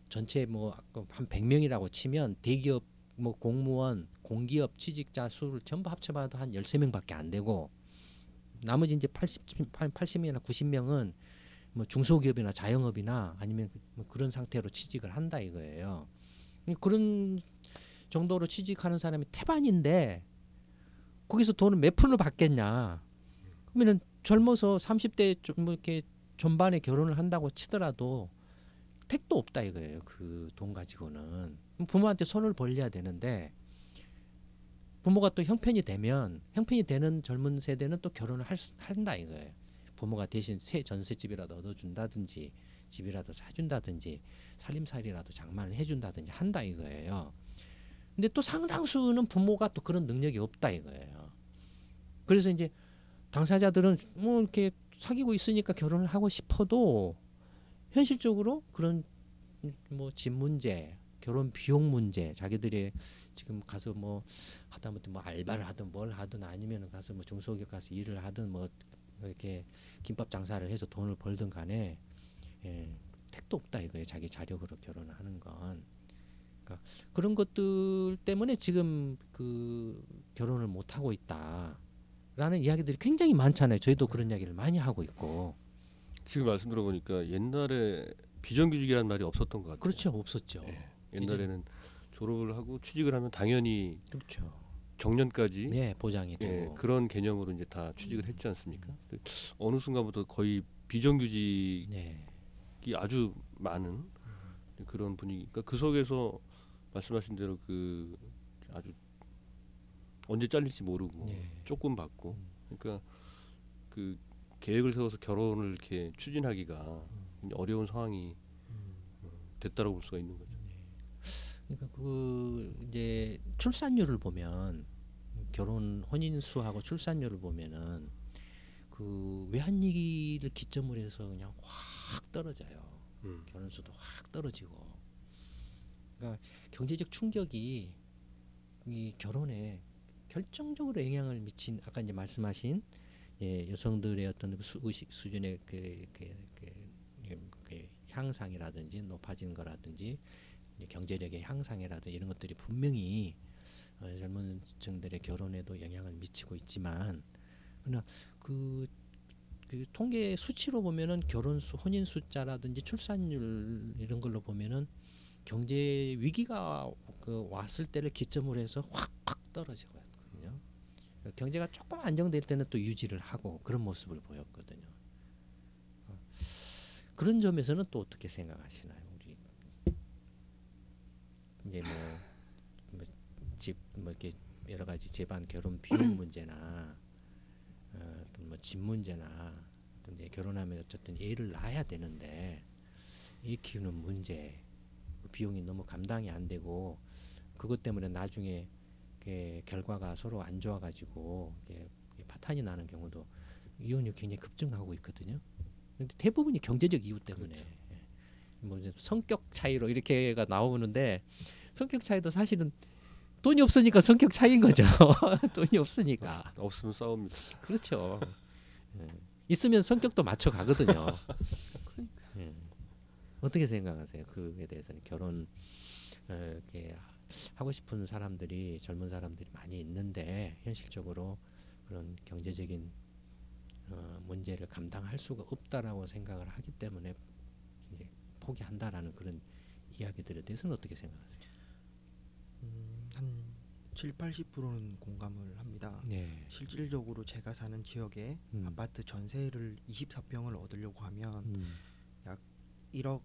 전체 뭐 한 100명이라고 치면 대기업 뭐 공무원, 공기업 취직자 수를 전부 합쳐봐도 한 13명밖에 안 되고 나머지 이제 80명이나 90명은 뭐 중소기업이나 자영업이나 아니면 뭐 그런 상태로 취직을 한다 이거예요. 그런 정도로 취직하는 사람이 태반인데 거기서 돈을 몇 푼을 받겠냐? 그러면은 젊어서 30대 좀 뭐 이렇게 전반에 결혼을 한다고 치더라도 택도 없다 이거예요. 그 돈 가지고는 부모한테 손을 벌려야 되는데 부모가 또 형편이 되는 젊은 세대는 또 결혼을 한다 이거예요. 부모가 대신 새 전셋집이라도 얻어준다든지 집이라도 사준다든지 살림살이라도 장만을 해준다든지 한다 이거예요. 근데 또 상당수는 부모가 또 그런 능력이 없다 이거예요. 그래서 이제 당사자들은 뭐 이렇게 사귀고 있으니까 결혼을 하고 싶어도 현실적으로 그런 뭐 집 문제, 결혼 비용 문제, 자기들이 지금 가서 뭐 하다못해 뭐 알바를 하든 뭘 하든 아니면 가서 뭐 중소기업 가서 일을 하든 뭐 이렇게 김밥 장사를 해서 돈을 벌든 간에 택도 없다 이거예요. 자기 자력으로 결혼을 하는 건. 그러니까 그런 것들 때문에 지금 그 결혼을 못 하고 있다라는 이야기들이 굉장히 많잖아요. 저희도 그런 이야기를 많이 하고 있고. 지금 말씀 들어보니까 옛날에 비정규직이라는 말이 없었던 것 같아요. 그렇죠, 없었죠. 옛날에는 졸업을 하고 취직을 하면 당연히 그렇죠. 정년까지 보장이 되고 그런 개념으로 이제 다 취직을 했지 않습니까? 어느 순간부터 거의 비정규직이 아주 많은 그런 분위기. 그러니까 그 속에서 말씀하신 대로 그 아주 언제 잘릴지 모르고 조금 받고, 그러니까 그 계획을 세워서 결혼을 이렇게 추진하기가 어려운 상황이 됐다고 볼 수가 있는 거죠. 그러니까 그 이제 출산율을 보면 혼인 수하고 출산율을 보면은 그 외환위기를 기점으로 해서 그냥 확 떨어져요. 결혼 수도 확 떨어지고. 그러니까 경제적 충격이 이 결혼에 결정적으로 영향을 미친 아까 이제 말씀하신 여성들의 어떤 수준의 그 향상이라든지 높아진 거라든지 경제력의 향상이라든지 이런 것들이 분명히 젊은 층들의 결혼에도 영향을 미치고 있지만 그러나 그 통계 수치로 보면은 결혼 수, 혼인 숫자라든지 출산율 이런 걸로 보면은 경제 위기가 왔을 때를 기점으로 해서 확 떨어지거든요. 경제가 조금 안정될 때는 또 유지를 하고 그런 모습을 보였거든요. 그런 점에서는 또 어떻게 생각하시나요, 우리? 이제 집 이렇게 여러 가지 집안 결혼 비용 문제나 또 뭐 집 문제나 또 이제 결혼하면 어쨌든 애를 낳아야 되는데 애 키우는 문제, 비용이 너무 감당이 안 되고 그것 때문에 나중에 결과가 서로 안 좋아가지고 파탄이 나는 경우도 이혼이 굉장히 급증하고 있거든요. 근데 대부분이 경제적 이유 때문에 뭐 이제 성격 차이로 이렇게가 나오는데 성격 차이도 사실은 돈이 없으니까 성격 차이인 거죠. 돈이 없으니까. 없으면 싸웁니다. 그렇죠. 있으면 성격도 맞춰 가거든요. 어떻게 생각하세요? 그에 대해서는 결혼 이렇게 하고 싶은 사람들이 젊은 사람들이 많이 있는데 현실적으로 그런 경제적인 문제를 감당할 수가 없다라고 생각을 하기 때문에 이제 포기한다라는 그런 이야기들에 대해서는 어떻게 생각하세요? 한 70~80%는 공감을 합니다. 실질적으로 제가 사는 지역에 아파트 전세를 24평을 얻으려고 하면 약 1억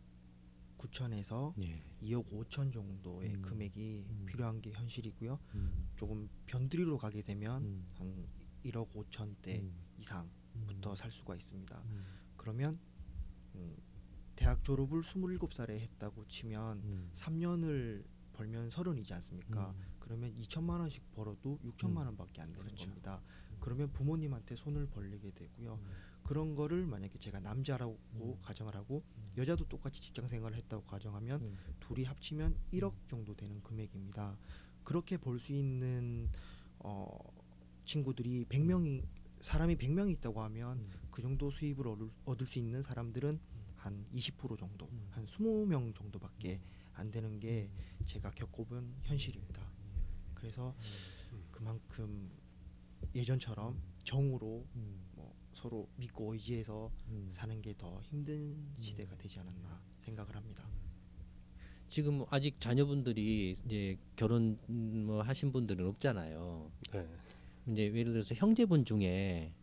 9천에서 2억 5천 정도의 금액이 필요한 게 현실이고요. 조금 변두리로 가게 되면 한 1억 5천대 이상부터 살 수가 있습니다. 그러면 대학 졸업을 27살에 했다고 치면 3년을 벌면 30이지 않습니까? 그러면 2천만 원씩 벌어도 6천만 원밖에 안 되는 겁니다. 그러면 부모님한테 손을 벌리게 되고요. 그런 거를 만약에 제가 남자라고 가정을 하고 여자도 똑같이 직장 생활을 했다고 가정하면 둘이 합치면 1억 정도 되는 금액입니다. 그렇게 벌 수 있는 친구들이 사람이 100명이 있다고 하면 그 정도 수입을 얻을 수 있는 사람들은 한 20% 정도, 한 20명 정도밖에 안 되는 게 제가 겪어본 현실입니다. 그래서 그만큼 예전처럼 정으로 뭐 서로 믿고 의지해서 사는 게 더 힘든 시대가 되지 않았나 생각을 합니다. 지금 아직 자녀분들이 이제 결혼 뭐 하신 분들은 없잖아요. 네. 이제 예를 들어서 형제분 중에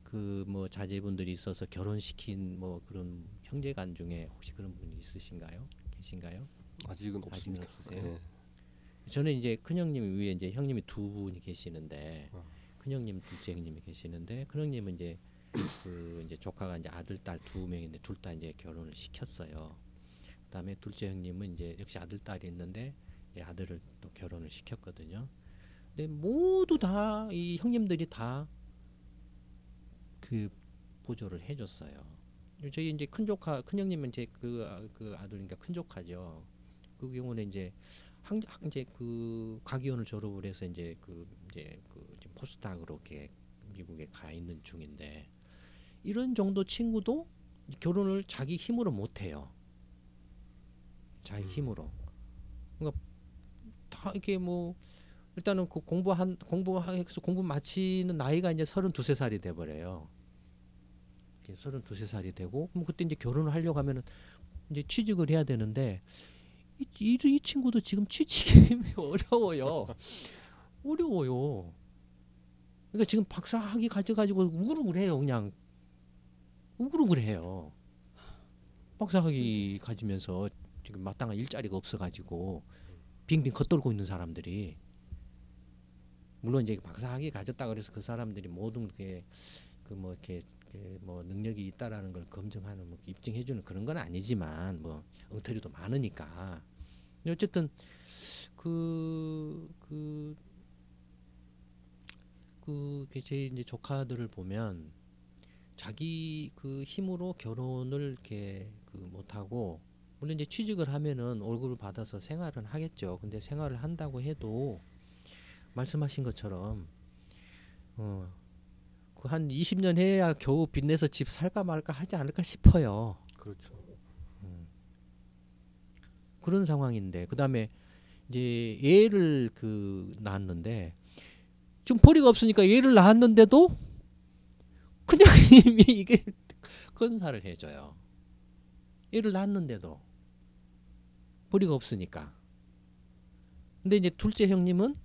그 뭐 자제분들이 있어서 결혼시킨 뭐 그런 형제간 중에 혹시 그런 분이 있으신가요? 계신가요? 아직은 없습니다. 없으세요? 네. 저는 이제 큰형님 위에 이제 형님이 두 분이 계시는데 어. 큰형님 둘째 형님이 계시는데 큰형님은 이제 그 이제 조카가 이제 아들 딸 두 명인데 둘 다 이제 결혼을 시켰어요. 그다음에 둘째 형님은 이제 역시 아들 딸이 있는데 이제 아들을 또 결혼을 시켰거든요. 근데 모두 다 이 형님들이 다 그 보조를 해줬어요. 저희 이제 큰 조카 큰 형님은 이제 그 아들이니까 큰 조카죠. 그 경우는 이제 이제 그 과기원을 졸업을 해서 이제 그 지금 포스닥으로 이렇게 미국에 가 있는 중인데 이런 정도 친구도 결혼을 자기 힘으로 못 해요. 자기 힘으로. 그러니까 다 이렇게 뭐 일단은 그 공부해서 공부 마치는 나이가 이제 32~33살이 돼 버려요. 32~33살이 되고 그럼 그때 이제 결혼을 하려고 하면은 이제 취직을 해야 되는데 이 친구도 지금 취직이 어려워요. 어려워요. 그러니까 지금 박사학위 가져가지고 우글우글 해요. 그냥 우글우글 해요. 박사학위 가지면서 지금 마땅한 일자리가 없어가지고 빙빙 겉돌고 있는 사람들이 물론 이제 박사학위 가졌다 그래서 그 사람들이 모든 게 그 뭐 이렇게 뭐 능력이 있다라는 걸 검증하는 뭐 입증해주는 그런 건 아니지만 뭐 엉터리도 많으니까 어쨌든 제 이제 조카들을 보면 자기 그 힘으로 결혼을 이렇게 그 못하고 물론 이제 취직을 하면은 월급을 받아서 생활은 하겠죠. 근데 생활을 한다고 해도 말씀하신 것처럼 그 한 20년 해야 겨우 빚내서 집 살까 말까 하지 않을까 싶어요. 그렇죠. 그런 상황인데 그다음에 이제 얘를 낳았는데 좀 벌이가 없으니까 얘를 낳았는데도 그냥 이미 이게 건사를 해줘요. 얘를 낳았는데도 벌이가 없으니까. 근데 이제 둘째 형님은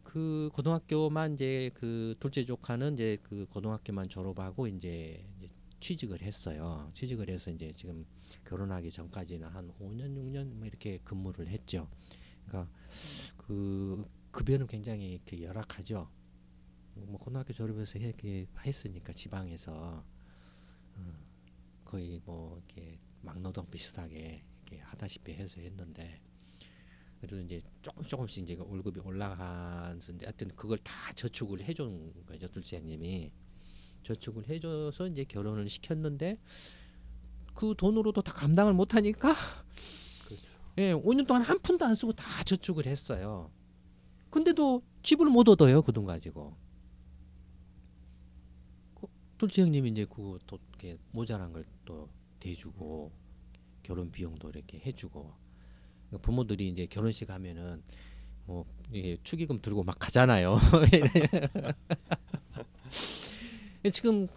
그 고등학교만 이제 그 둘째 조카는 이제 그 고등학교만 졸업하고 이제 취직을 했어요. 취직을 해서 이제 지금 결혼하기 전까지는 한 5년 6년 뭐 이렇게 근무를 했죠. 그러니까 그 급여는 굉장히 이렇게 열악하죠. 뭐 고등학교 졸업해서 이렇게 했으니까 지방에서 거의 뭐 이렇게 막노동 비슷하게 이렇게 하다시피 해서 했는데 그래도 이제 조금씩 이제 월급이 올라가는데 하여튼 그걸 다 저축을 해준 거죠. 둘째 형님이 저축을 해줘서 이제 결혼을 시켰는데 그 돈으로도 다 감당을 못하니까 그렇죠. 예, 5년 동안 한 푼도 안 쓰고 다 저축을 했어요. 근데도 집을 못 얻어요. 그 돈 가지고. 둘째 형님이 이제 그거 또 이렇게 모자란 걸 또 대주고 결혼 비용도 이렇게 해주고 그러니까 부모들이 이제 결혼식 하면은 뭐 이게 축의금 들고 막 가잖아요. 지금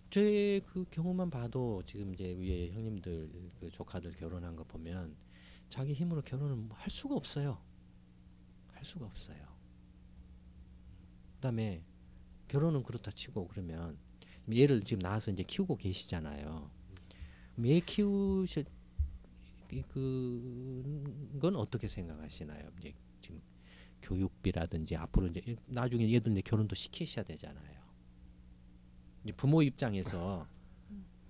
저의 그 경우만 봐도 지금 이제 위에 형님들 그 조카들 결혼한 거 보면 자기 힘으로 결혼을 할 수가 없어요. 할 수가 없어요. 그다음에 결혼은 그렇다 치고 그러면 얘를 지금 낳아서 이제 키우고 계시잖아요. 얘 그건 어떻게 생각하시나요? 이제 지금 교육비라든지 앞으로 이제 나중에 얘들 이제 결혼도 시키셔야 되잖아요. 이제 부모 입장에서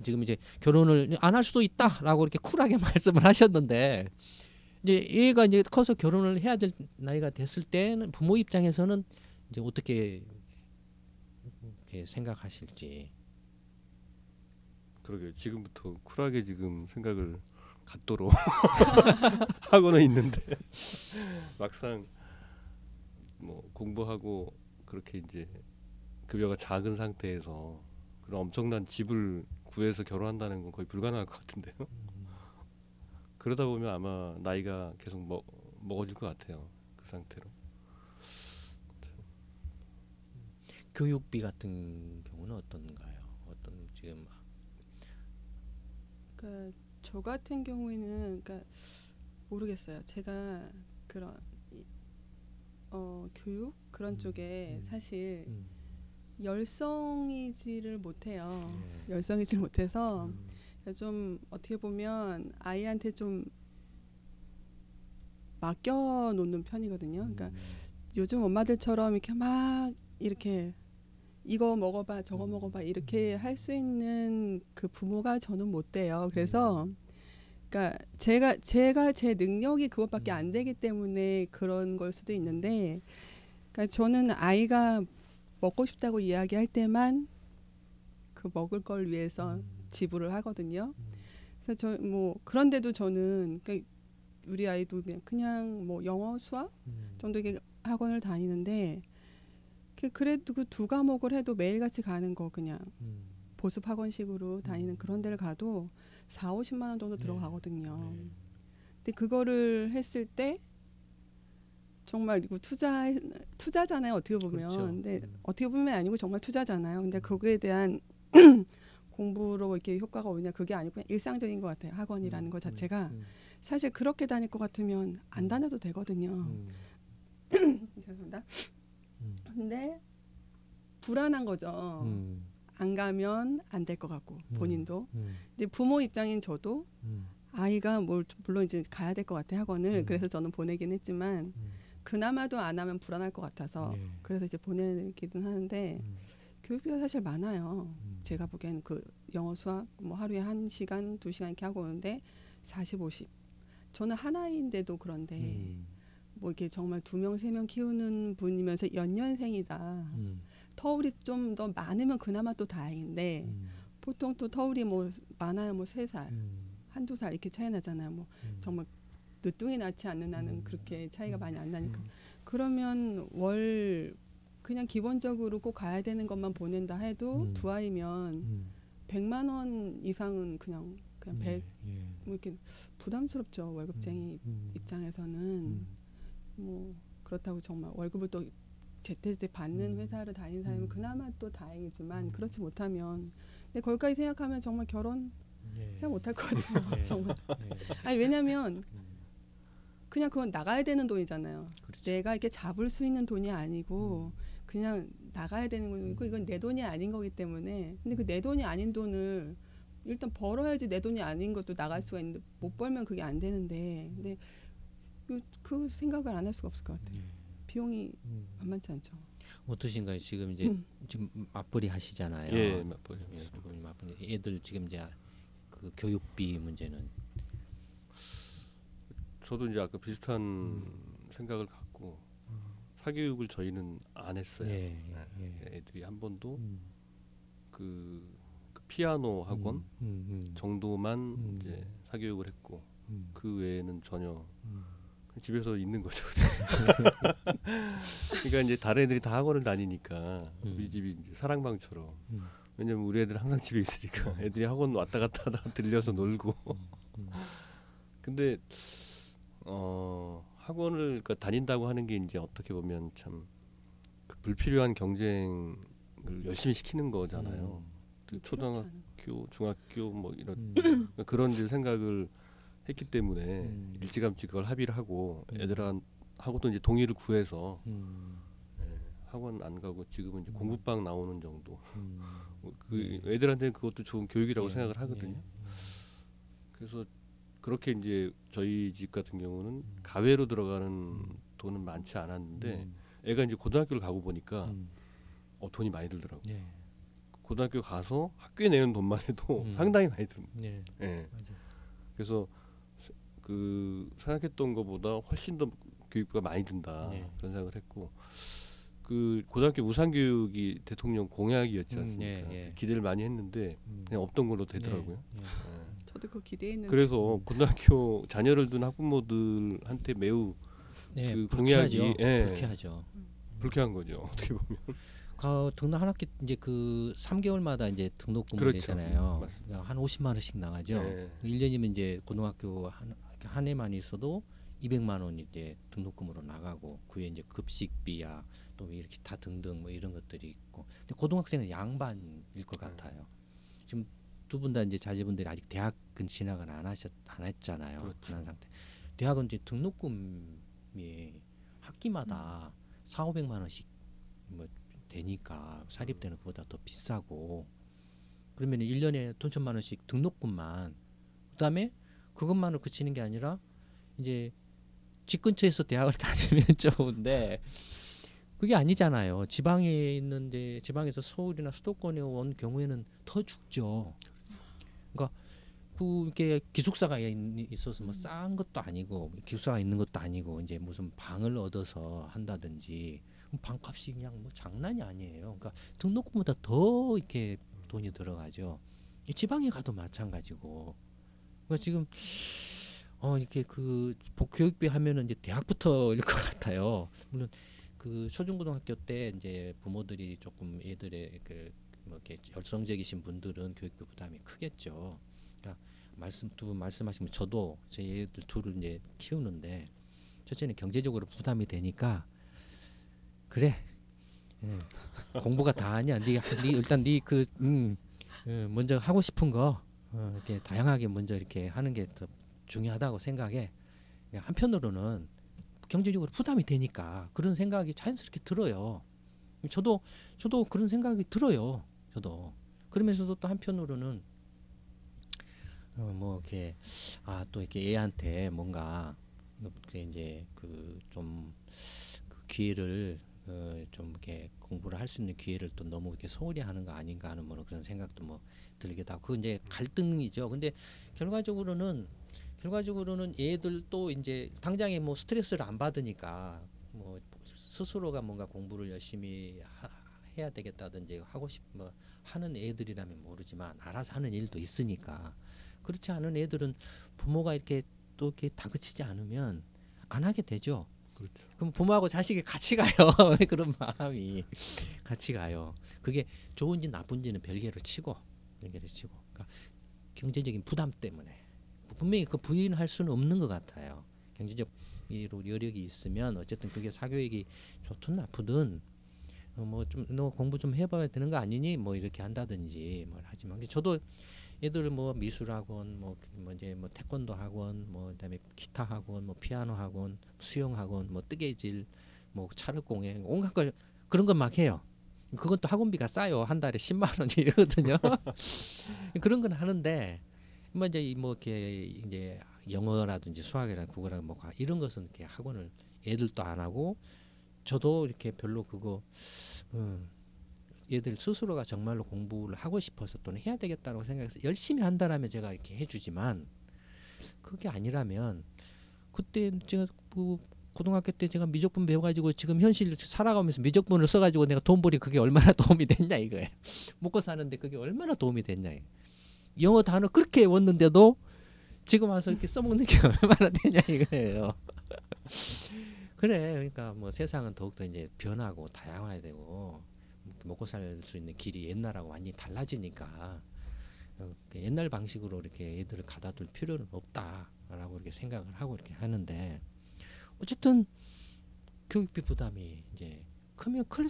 지금 이제 결혼을 안 할 수도 있다라고 이렇게 쿨하게 말씀을 하셨는데 이제 얘가 이제 커서 결혼을 해야 될 나이가 됐을 때는 부모 입장에서는 이제 어떻게 이렇게 생각하실지. 그러게요. 지금부터 쿨하게 지금 생각을 갖도록 하고는 있는데 막상 뭐 공부하고 그렇게 이제 급여가 작은 상태에서 그런 엄청난 집을 구해서 결혼한다는 건 거의 불가능할 것 같은데요. 그러다 보면 아마 나이가 계속 먹어질 것 같아요. 그 상태로. 교육비 같은 경우는 어떤가요? 어떤 지금 그러니까 저 같은 경우에는 그러니까 모르겠어요. 제가 그런 교육 그런 쪽에 사실 열성이지를 못해요. 열성이지를 못해서 좀 어떻게 보면 아이한테 좀 맡겨 놓는 편이거든요. 그러니까 요즘 엄마들처럼 이렇게 막 이렇게 이거 먹어봐 저거 먹어봐 이렇게 할 수 있는 그 부모가 저는 못 돼요. 그래서 그러니까 제가 제 능력이 그것밖에 안 되기 때문에 그런 걸 수도 있는데, 그러니까 저는 아이가 먹고 싶다고 이야기할 때만 그 먹을 걸 위해서 지불을 하거든요. 그래서 저 뭐 그런데도 저는 그러니까 우리 아이도 그냥 뭐 영어 수학 정도 이렇게 학원을 다니는데 그래도 그 두 과목을 해도 매일같이 가는 거 그냥 보습 학원식으로 다니는 그런 데를 가도 4-50만 원 정도 들어가거든요. 근데 그거를 했을 때 정말 이거 투자잖아요. 어떻게 보면. 그렇죠. 근데 어떻게 보면 아니고 정말 투자잖아요. 근데 거기에 대한 공부로 이렇게 효과가 오냐 그게 아니고 그냥 일상적인 것 같아요. 학원이라는 것 자체가 사실 그렇게 다닐 것 같으면 안 다녀도 되거든요. 죄송합니다. 근데 불안한 거죠. 안 가면 안 될 것 같고 본인도. 근데 부모 입장인 저도 아이가 물론 이제 가야 될 것 같아 학원을. 그래서 저는 보내긴 했지만 그나마도 안 하면 불안할 것 같아서 그래서 이제 보내기는 하는데 교육비가 사실 많아요. 제가 보기에는 그 영어 수학 뭐 하루에 1시간 2시간 이렇게 하고 오는데 40, 50. 저는 하나인데도 그런데 뭐 이렇게 정말 2명 3명 키우는 분이면서 연년생이다. 터울이 좀 더 많으면 그나마 또 다행인데 보통 또 터울이 뭐 많아야 뭐 3살, 1-2살 이렇게 차이 나잖아요. 뭐 정말 늦둥이 낳지 않는 한은 그렇게 차이가 많이 안 나니까. 그러면 월 그냥 기본적으로 꼭 가야 되는 것만 보낸다 해도 두 아이면 100만 원 이상은 그냥 100, 뭐 이렇게 부담스럽죠. 월급쟁이 입장에서는. 뭐 그렇다고 정말 월급을 또 제때제때 받는 회사를 다니는 사람은 그나마 또 다행이지만 그렇지 못하면 근데 거기까지 생각하면 정말 결혼 생각 못할 것 같아요. 정말. 아니 왜냐면 그냥 그건 나가야 되는 돈이잖아요. 그렇죠. 내가 이렇게 잡을 수 있는 돈이 아니고 그냥 나가야 되는 거고 이건 내 돈이 아닌 거기 때문에. 근데 그 내 돈이 아닌 돈을 일단 벌어야지 내 돈이 아닌 것도 나갈 수가 있는데 못 벌면 그게 안 되는데. 근데 그 생각을 안 할 수가 없을 것 같아요. 비용이 만만치 않죠. 어떠신가요? 지금 이제 지금 맞벌이 하시잖아요. 예, 맞벌이. 맞벌이. 애들 지금 이제 그 교육비 문제는 저도 이제 아까 비슷한 생각을 갖고 사교육을 저희는 안 했어요. 애들이 한 번도 그 피아노 학원 정도만 이제 사교육을 했고 그 외에는 전혀 집에서 있는 거죠. 그러니까 이제 다른 애들이 다 학원을 다니니까 우리 집이 이제 사랑방처럼. 왜냐면 우리 애들 항상 집에 있으니까 애들이 학원 왔다 갔다 하다가 들려서 놀고. 근데 학원을 그러니까 다닌다고 하는 게 이제 어떻게 보면 참 그 불필요한 경쟁을 열심히 시키는 거잖아요. 초등학교, 중학교 뭐 이런 그런 생각을 했기 때문에 일찌감치 그걸 합의를 하고 애들하고도 이제 동의를 구해서 학원 안 가고 지금은 이제 공부방 나오는 정도. 그 애들한테는 그것도 좋은 교육이라고 생각을 하거든요. 그래서 그렇게 이제 저희 집 같은 경우는 가외로 들어가는 돈은 많지 않았는데 애가 이제 고등학교를 가고 보니까 돈이 많이 들더라고. 고등학교 가서 학교에 내는 돈만 해도 상당히 많이 듭니다. 그래서 그 생각했던 것보다 훨씬 더 교육비가 많이 든다 그런 생각을 했고 그 고등학교 무상교육이 대통령 공약이었지 않습니까? 기대를 많이 했는데 그냥 없던 걸로 되더라고요. 저도 그거 기대했는데 그래서 고등학교 자녀를 둔 학부모들한테 매우 그 공약이 불쾌하죠. 불쾌한 거죠. 어떻게 보면. 등록 한 학기 이제 그 3개월마다 이제 등록금이 되잖아요. 그러니까 한 50만 원씩 나가죠. 1년이면 이제 고등학교 한 해만 있어도 200만 원 이제 등록금으로 나가고 그에 이제 급식비야 또 이렇게 다 등등 뭐 이런 것들이 있고. 근데 고등학생은 양반일 것 같아요. 지금 두 분 다 이제 자제분들이 아직 대학은 진학은 안 했잖아요. 그렇죠. 그런 상태. 대학은 이제 등록금이 학기마다 4,500만 원씩 뭐 되니까 사립대는 그보다 더 비싸고 그러면 1년에 돈 1,000만 원씩 등록금만 그다음에 그것만으로 그치는 게 아니라 이제 집 근처에서 대학을 다니면 좋은데 그게 아니잖아요. 지방에 있는데 지방에서 서울이나 수도권에 온 경우에는 더 죽죠. 그러니까 그게 기숙사가 있어서 뭐 싼 것도 아니고 기숙사가 있는 것도 아니고 이제 무슨 방을 얻어서 한다든지 방값이 그냥 뭐 장난이 아니에요. 그러니까 등록금보다 더 이렇게 돈이 들어가죠. 지방에 가도 마찬가지고. 그러니까 지금 이렇게 그 복교육비 하면은 이제 대학부터일 것 같아요. 물론 그 초중고등학교 때 이제 부모들이 조금 애들의 그 뭐 이렇게 열성적이신 분들은 교육비 부담이 크겠죠. 그러니까 두 분 말씀하신 저도 제 애들 둘을 이제 키우는데 첫째는 경제적으로 부담이 되니까 그래 공부가 다 아니야. 네 일단 먼저 하고 싶은 거 이렇게 다양하게 먼저 이렇게 하는 게 더 중요하다고 생각해. 한편으로는 경제적으로 부담이 되니까 그런 생각이 자연스럽게 들어요. 저도 그런 생각이 들어요. 저도 그러면서도 또 한편으로는 뭐 이렇게 또 이렇게 애한테 뭔가 이제 그 좀 그 기회를 좀 이렇게 공부를 할 수 있는 기회를 또 너무 이렇게 소홀히 하는 거 아닌가 하는 뭐 그런 생각도 뭐 들기도 하고 그건 이제 갈등이죠. 근데 결과적으로는 애들도 이제 당장에 뭐 스트레스를 안 받으니까 뭐 스스로가 뭔가 공부를 열심히 해야 되겠다든지 뭐 하는 애들이라면 모르지만 알아서 하는 일도 있으니까 그렇지 않은 애들은 부모가 이렇게 또 이렇게 다그치지 않으면 안 하게 되죠. 그렇죠. 그럼 부모하고 자식이 같이 가요. 그런 마음이 같이 가요. 그게 좋은지 나쁜지는 별개로 치고. 그러니까 경제적인 부담 때문에 분명히 그 부인할 수는 없는 것 같아요. 경제적 여력이 있으면 어쨌든 그게 사교육이 좋든 나쁘든 뭐 좀 너 공부 좀 해봐야 되는 거 아니니 뭐 이렇게 한다든지 뭘 하지만 저도 애들 뭐 미술 학원 뭐 이제 뭐 태권도 학원 뭐 그다음에 기타 학원 뭐 피아노 학원 수영 학원 뭐 뜨개질 뭐 찰흙공예 온갖 걸 그런 것 막 해요. 그건 또 학원비가 싸요. 한 달에 10만 원 이러거든요. 그런 건 하는데 뭐 이제 뭐 이렇게 이제 영어라든지 수학이라든지 국어라든지 뭐 이런 것은 이렇게 학원을 애들도 안 하고 저도 이렇게 별로 그거 얘들 스스로가 정말로 공부를 하고 싶어서 또는 해야 되겠다고 생각해서 열심히 한다라면 제가 이렇게 해주지만 그게 아니라면 그때 제가 그 고등학교 때 제가 미적분 배워가지고 지금 현실 살아가면서 미적분을 써가지고 내가 돈 벌이 그게 얼마나 도움이 됐냐 이거예요. 먹고 사는데 그게 얼마나 도움이 됐냐 이거. 영어 단어 그렇게 외웠는데도 지금 와서 이렇게 써먹는 게 얼마나 되냐 이거예요. 그래 그러니까 뭐 세상은 더욱더 이제 변하고 다양화야 되고 먹고 살 수 있는 길이 옛날하고 완전히 달라지니까 옛날 방식으로 이렇게 애들을 가다둘 필요는 없다라고 이렇게 생각을 하고 이렇게 하는데 어쨌든 교육비 부담이 이제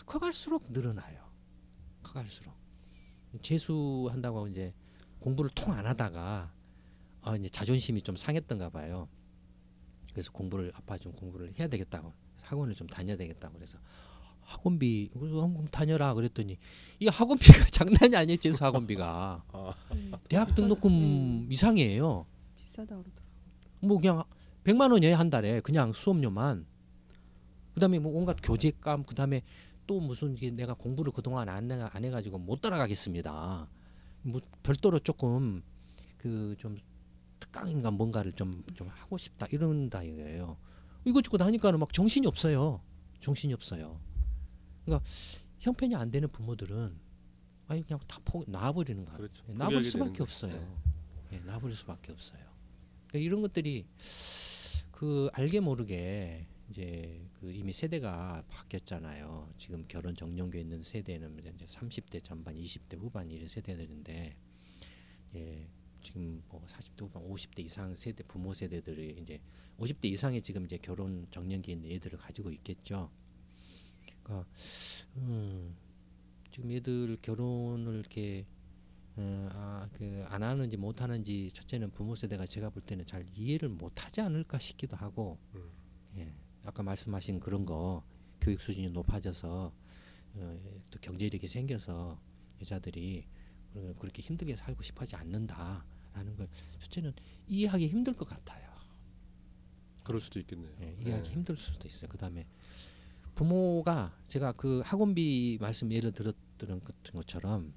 커갈수록 늘어나요. 커갈수록 재수한다고 이제 공부를 통 안 하다가 이제 자존심이 좀 상했던가 봐요. 그래서 아빠 좀 공부를 해야 되겠다고 학원을 좀 다녀야 되겠다고 그래서 학원비 한번 다녀라 그랬더니 이 학원비가 장난이 아니에요. 재수 학원비가 대학 등록금 이상이에요. 비싸다 그러더라고요. 뭐 그냥 100만 원이에요 한 달에 그냥 수업료만. 그다음에 뭐 온갖 교재감 그다음에 또 무슨 이게 내가 공부를 그동안 안 해가지고 못 따라가겠습니다. 뭐 별도로 조금 그 좀 특강인가 뭔가를 좀 하고 싶다 이런다 이거예요. 이거 주고 다니까는 막 정신이 없어요. 그러니까 형편이 안 되는 부모들은 그냥 다 놔버리는 거야. 그렇죠. 놔버릴 수밖에 없어요. 네, 놔버릴 수밖에 없어요. 그러니까 이런 것들이 그 알게 모르게 이제 그 이미 세대가 바뀌었잖아요. 지금 결혼 정년기에 있는 세대는 이제 30대 전반, 20대 후반 이런 세대들인데, 지금 뭐 40대 후반, 50대 이상 세대 부모 세대들이 이제 50대 이상의 지금 이제 결혼 정년기에 있는 애들을 가지고 있겠죠. 그러니까 지금 애들 결혼을 이렇게 그 안 하는지 못 하는지 첫째는 부모 세대가 제가 볼 때는 잘 이해를 못 하지 않을까 싶기도 하고 예, 아까 말씀하신 그런 거 교육 수준이 높아져서 또 경제력이 생겨서 여자들이 그렇게 힘들게 살고 싶어하지 않는다라는 걸 첫째는 이해하기 힘들 것 같아요. 그럴 수도 있겠네요. 예, 이해하기 힘들 수도 있어요. 그다음에 부모가 제가 그 학원비 말씀 예를 들었던 것처럼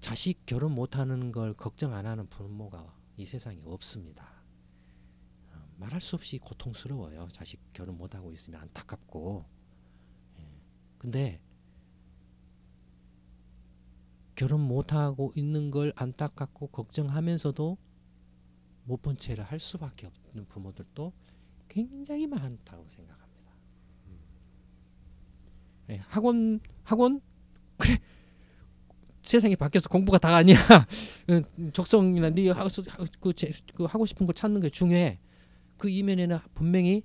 자식 결혼 못하는 걸 걱정 안 하는 부모가 이 세상에 없습니다. 말할 수 없이 고통스러워요. 자식 결혼 못하고 있으면 안타깝고. 근데 결혼 못하고 있는 걸 안타깝고 걱정하면서도 못 본 채를 할 수밖에 없는 부모들도 굉장히 많다고 생각합니다. 학원 그래 세상이 바뀌어서 공부가 다 아니야. 적성이나 네 하고 싶은 거 찾는 게 중요해. 그 이면에는 분명히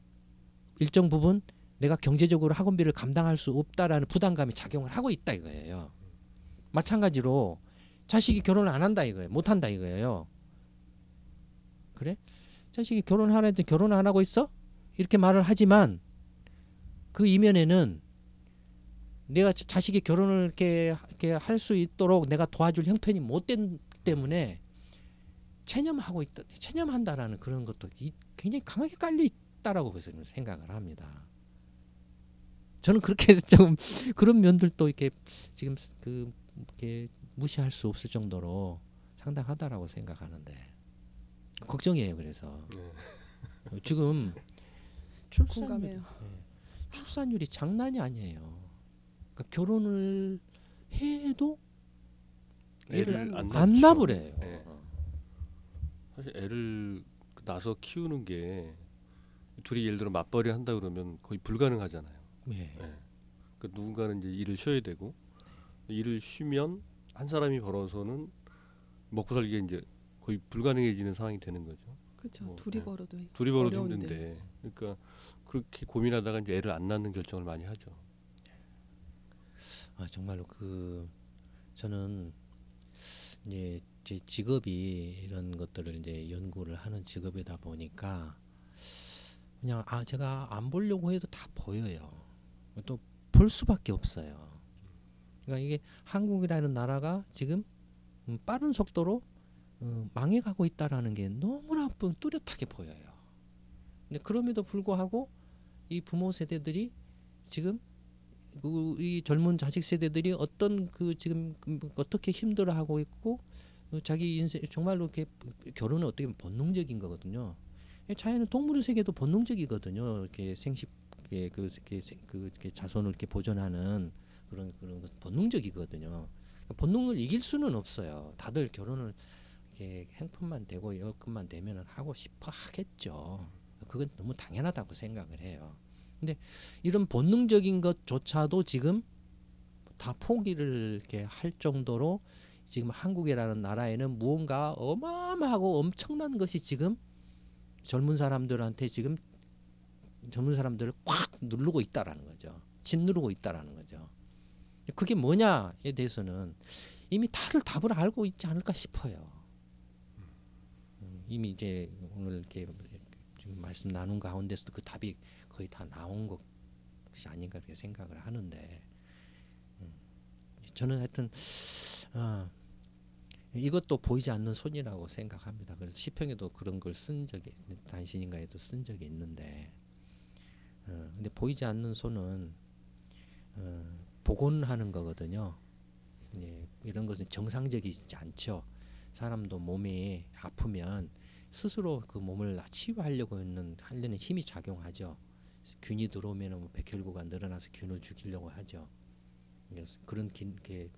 일정 부분 내가 경제적으로 학원비를 감당할 수 없다라는 부담감이 작용을 하고 있다 이거예요. 마찬가지로 자식이 결혼을 안 한다 이거예요. 못 한다 이거예요. 그래? 자식이 결혼하라 했더니 결혼 안 하고 있어? 이렇게 말을 하지만 그 이면에는 내가 자식이 결혼을 이렇게 할 수 있도록 내가 도와줄 형편이 못 된 때문에 체념한다라는 그런 것도 굉장히 강하게 깔려 있다라고 생각을 합니다. 저는 그렇게 좀 그런 면들도 이렇게 지금 이렇게 무시할 수 없을 정도로 상당하다라고 생각하는데 걱정이에요. 그래서 지금 출산율이 장난이 아니에요. 그러니까 결혼을 해도 애를 안 낳으래요. 네. 사실 애를 낳아서 키우는 게 둘이 예를 들어 맞벌이 한다 그러면 거의 불가능하잖아요. 네. 그러니까 누군가는 이제 일을 쉬어야 되고 일을 쉬면 한 사람이 벌어서는 먹고 살기가 이제 거의 불가능해지는 상황이 되는 거죠. 그렇죠. 둘이 벌어도 힘든데, 그러니까 그렇게 고민하다가 이제 애를 안 낳는 결정을 많이 하죠. 정말로 저는 이제 제 직업이 이런 것들을 이제 연구를 하는 직업이다 보니까 그냥 제가 안 보려고 해도 다 보여요. 또 볼 수밖에 없어요. 그러니까 이게 한국이라는 나라가 지금 빠른 속도로 망해가고 있다라는 게 너무나 뚜렷하게 보여요. 근데 그럼에도 불구하고 이 부모 세대들이 지금 이 젊은 자식 세대들이 지금 어떻게 힘들어하고 있고 자기 인생 정말로 이렇게 결혼은 어떻게 보면 본능적인 거거든요. 자연은 동물의 세계도 본능적이거든요. 이렇게 이렇게 자손을 이렇게 보존하는 그런 것 본능적이거든요. 본능을 이길 수는 없어요. 다들 결혼을 이렇게 행품만 되고 여건만 되면은 하고 싶어 하겠죠. 그건 너무 당연하다고 생각을 해요. 근데 이런 본능적인 것조차도 지금 다 포기를 이렇게 할 정도로 지금 한국이라는 나라에는 무언가 어마어마하고 엄청난 것이 지금 젊은 사람들한테 지금 젊은 사람들을 꽉 누르고 있다라는 거죠. 짓누르고 있다라는 거죠. 그게 뭐냐에 대해서는 이미 다들 답을 알고 있지 않을까 싶어요. 이미 이제 오늘 이렇게 지금 말씀 나눈 가운데서도 그 답이 거의 다 나온 것이 아닌가 그렇게 생각을 하는데 저는 하여튼 이것도 보이지 않는 손이라고 생각합니다. 그래서 시평에도 그런 걸 쓴 적이 단신인가에도 쓴 적이 있는데 근데 보이지 않는 손은 복원하는 거거든요. 이런 것은 정상적이지 않죠. 사람도 몸이 아프면 스스로 그 몸을 치유하려고 하려는 힘이 작용하죠. 균이 들어오면 백혈구가 늘어나서 균을 죽이려고 하죠. 그래서 그런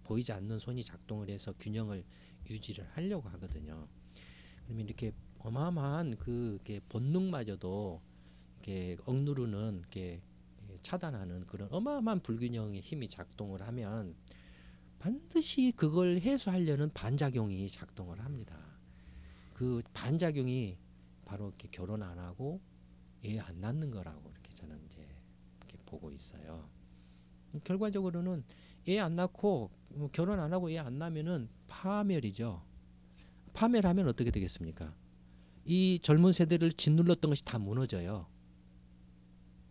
보이지 않는 손이 작동을 해서 균형을 유지를 하려고 하거든요. 그러면 이렇게 어마어마한 본능마저도 이렇게 억누르는 이렇게 차단하는 그런 어마어마한 불균형의 힘이 작동을 하면 반드시 그걸 해소하려는 반작용이 작동을 합니다. 그 반작용이 바로 이렇게 결혼 안 하고 애 안 낳는 거라고 이렇게 저는 이제 이렇게 보고 있어요. 결과적으로는 애 안 낳고 결혼 안 하고 애 안 낳으면은 파멸이죠. 파멸하면 어떻게 되겠습니까? 이 젊은 세대를 짓눌렀던 것이 다 무너져요.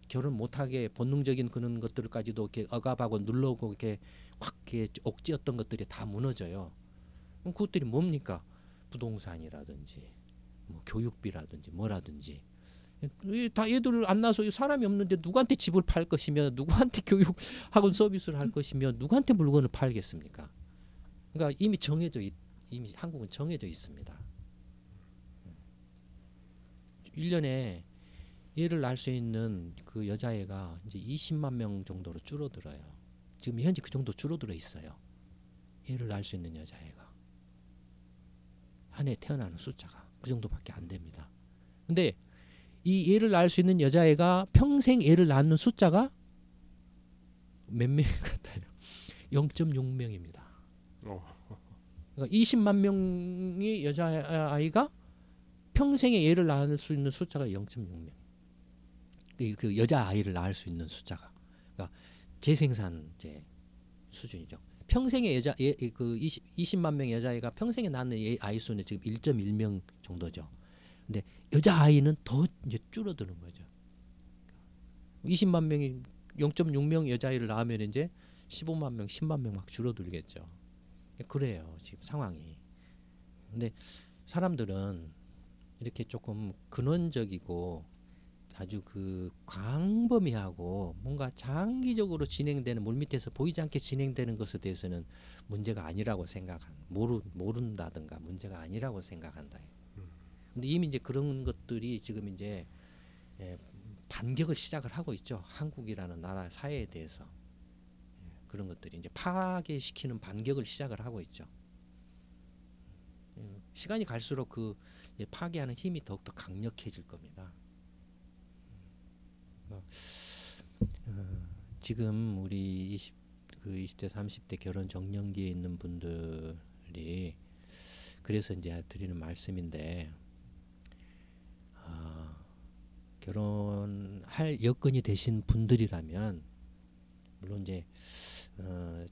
결혼 못하게 본능적인 그런 것들까지도 이렇게 억압하고 눌러고 이렇게 확 이렇게 억지였던 것들이 다 무너져요. 그럼 그것들이 뭡니까? 부동산이라든지 뭐 교육비라든지 뭐라든지 다 얘들 안 낳아서 사람이 없는데 누구한테 집을 팔 것이며 누구한테 교육 학원 서비스를 할 것이며 누구한테 물건을 팔겠습니까? 그러니까 이미 이미 한국은 정해져 있습니다. 1년에 얘를 낳을 수 있는 그 여자애가 이제 20만 명 정도로 줄어들어요. 지금 현재 그 정도 줄어들어 있어요. 얘를 낳을 수 있는 여자애가 한 해 태어나는 숫자가 그 정도밖에 안 됩니다. 근데 이 얘를 낳을 수 있는 여자애가 평생 얘를 낳는 숫자가 몇 명 같아요? 0.6명입니다. 그러니까 20만 명의 여자아이가 평생에 얘를 낳을 수 있는 숫자가 0.6명. 그 여자아이를 낳을 수 있는 숫자가. 그러니까 재생산 수준이죠. 평생에 그 20만 명의 여자아이가 평생에 낳는 아이 수는 지금 1.1명 정도죠. 근데 여자아이는 더 이제 줄어드는 거죠. 20만 명이 0.6명 여자아이를 낳으면 이제 15만 명, 10만 명 막 줄어들겠죠. 그래요, 지금 상황이. 근데 사람들은 이렇게 조금 근원적이고 아주 그 광범위하고 뭔가 장기적으로 진행되는 물밑에서 보이지 않게 진행되는 것에 대해서는 문제가 아니라고 모른다든가 문제가 아니라고 생각한다. 근데 이미 이제 그런 것들이 지금 이제 반격을 시작을 하고 있죠. 한국이라는 나라 사회에 대해서 그런 것들이 이제 파괴시키는 반격을 시작을 하고 있죠. 시간이 갈수록 그 파괴하는 힘이 더욱더 강력해질 겁니다. 지금 우리 20대 30대 결혼 정년기에 있는 분들이 그래서 이제 드리는 말씀인데 결혼할 여건이 되신 분들이라면 물론 이제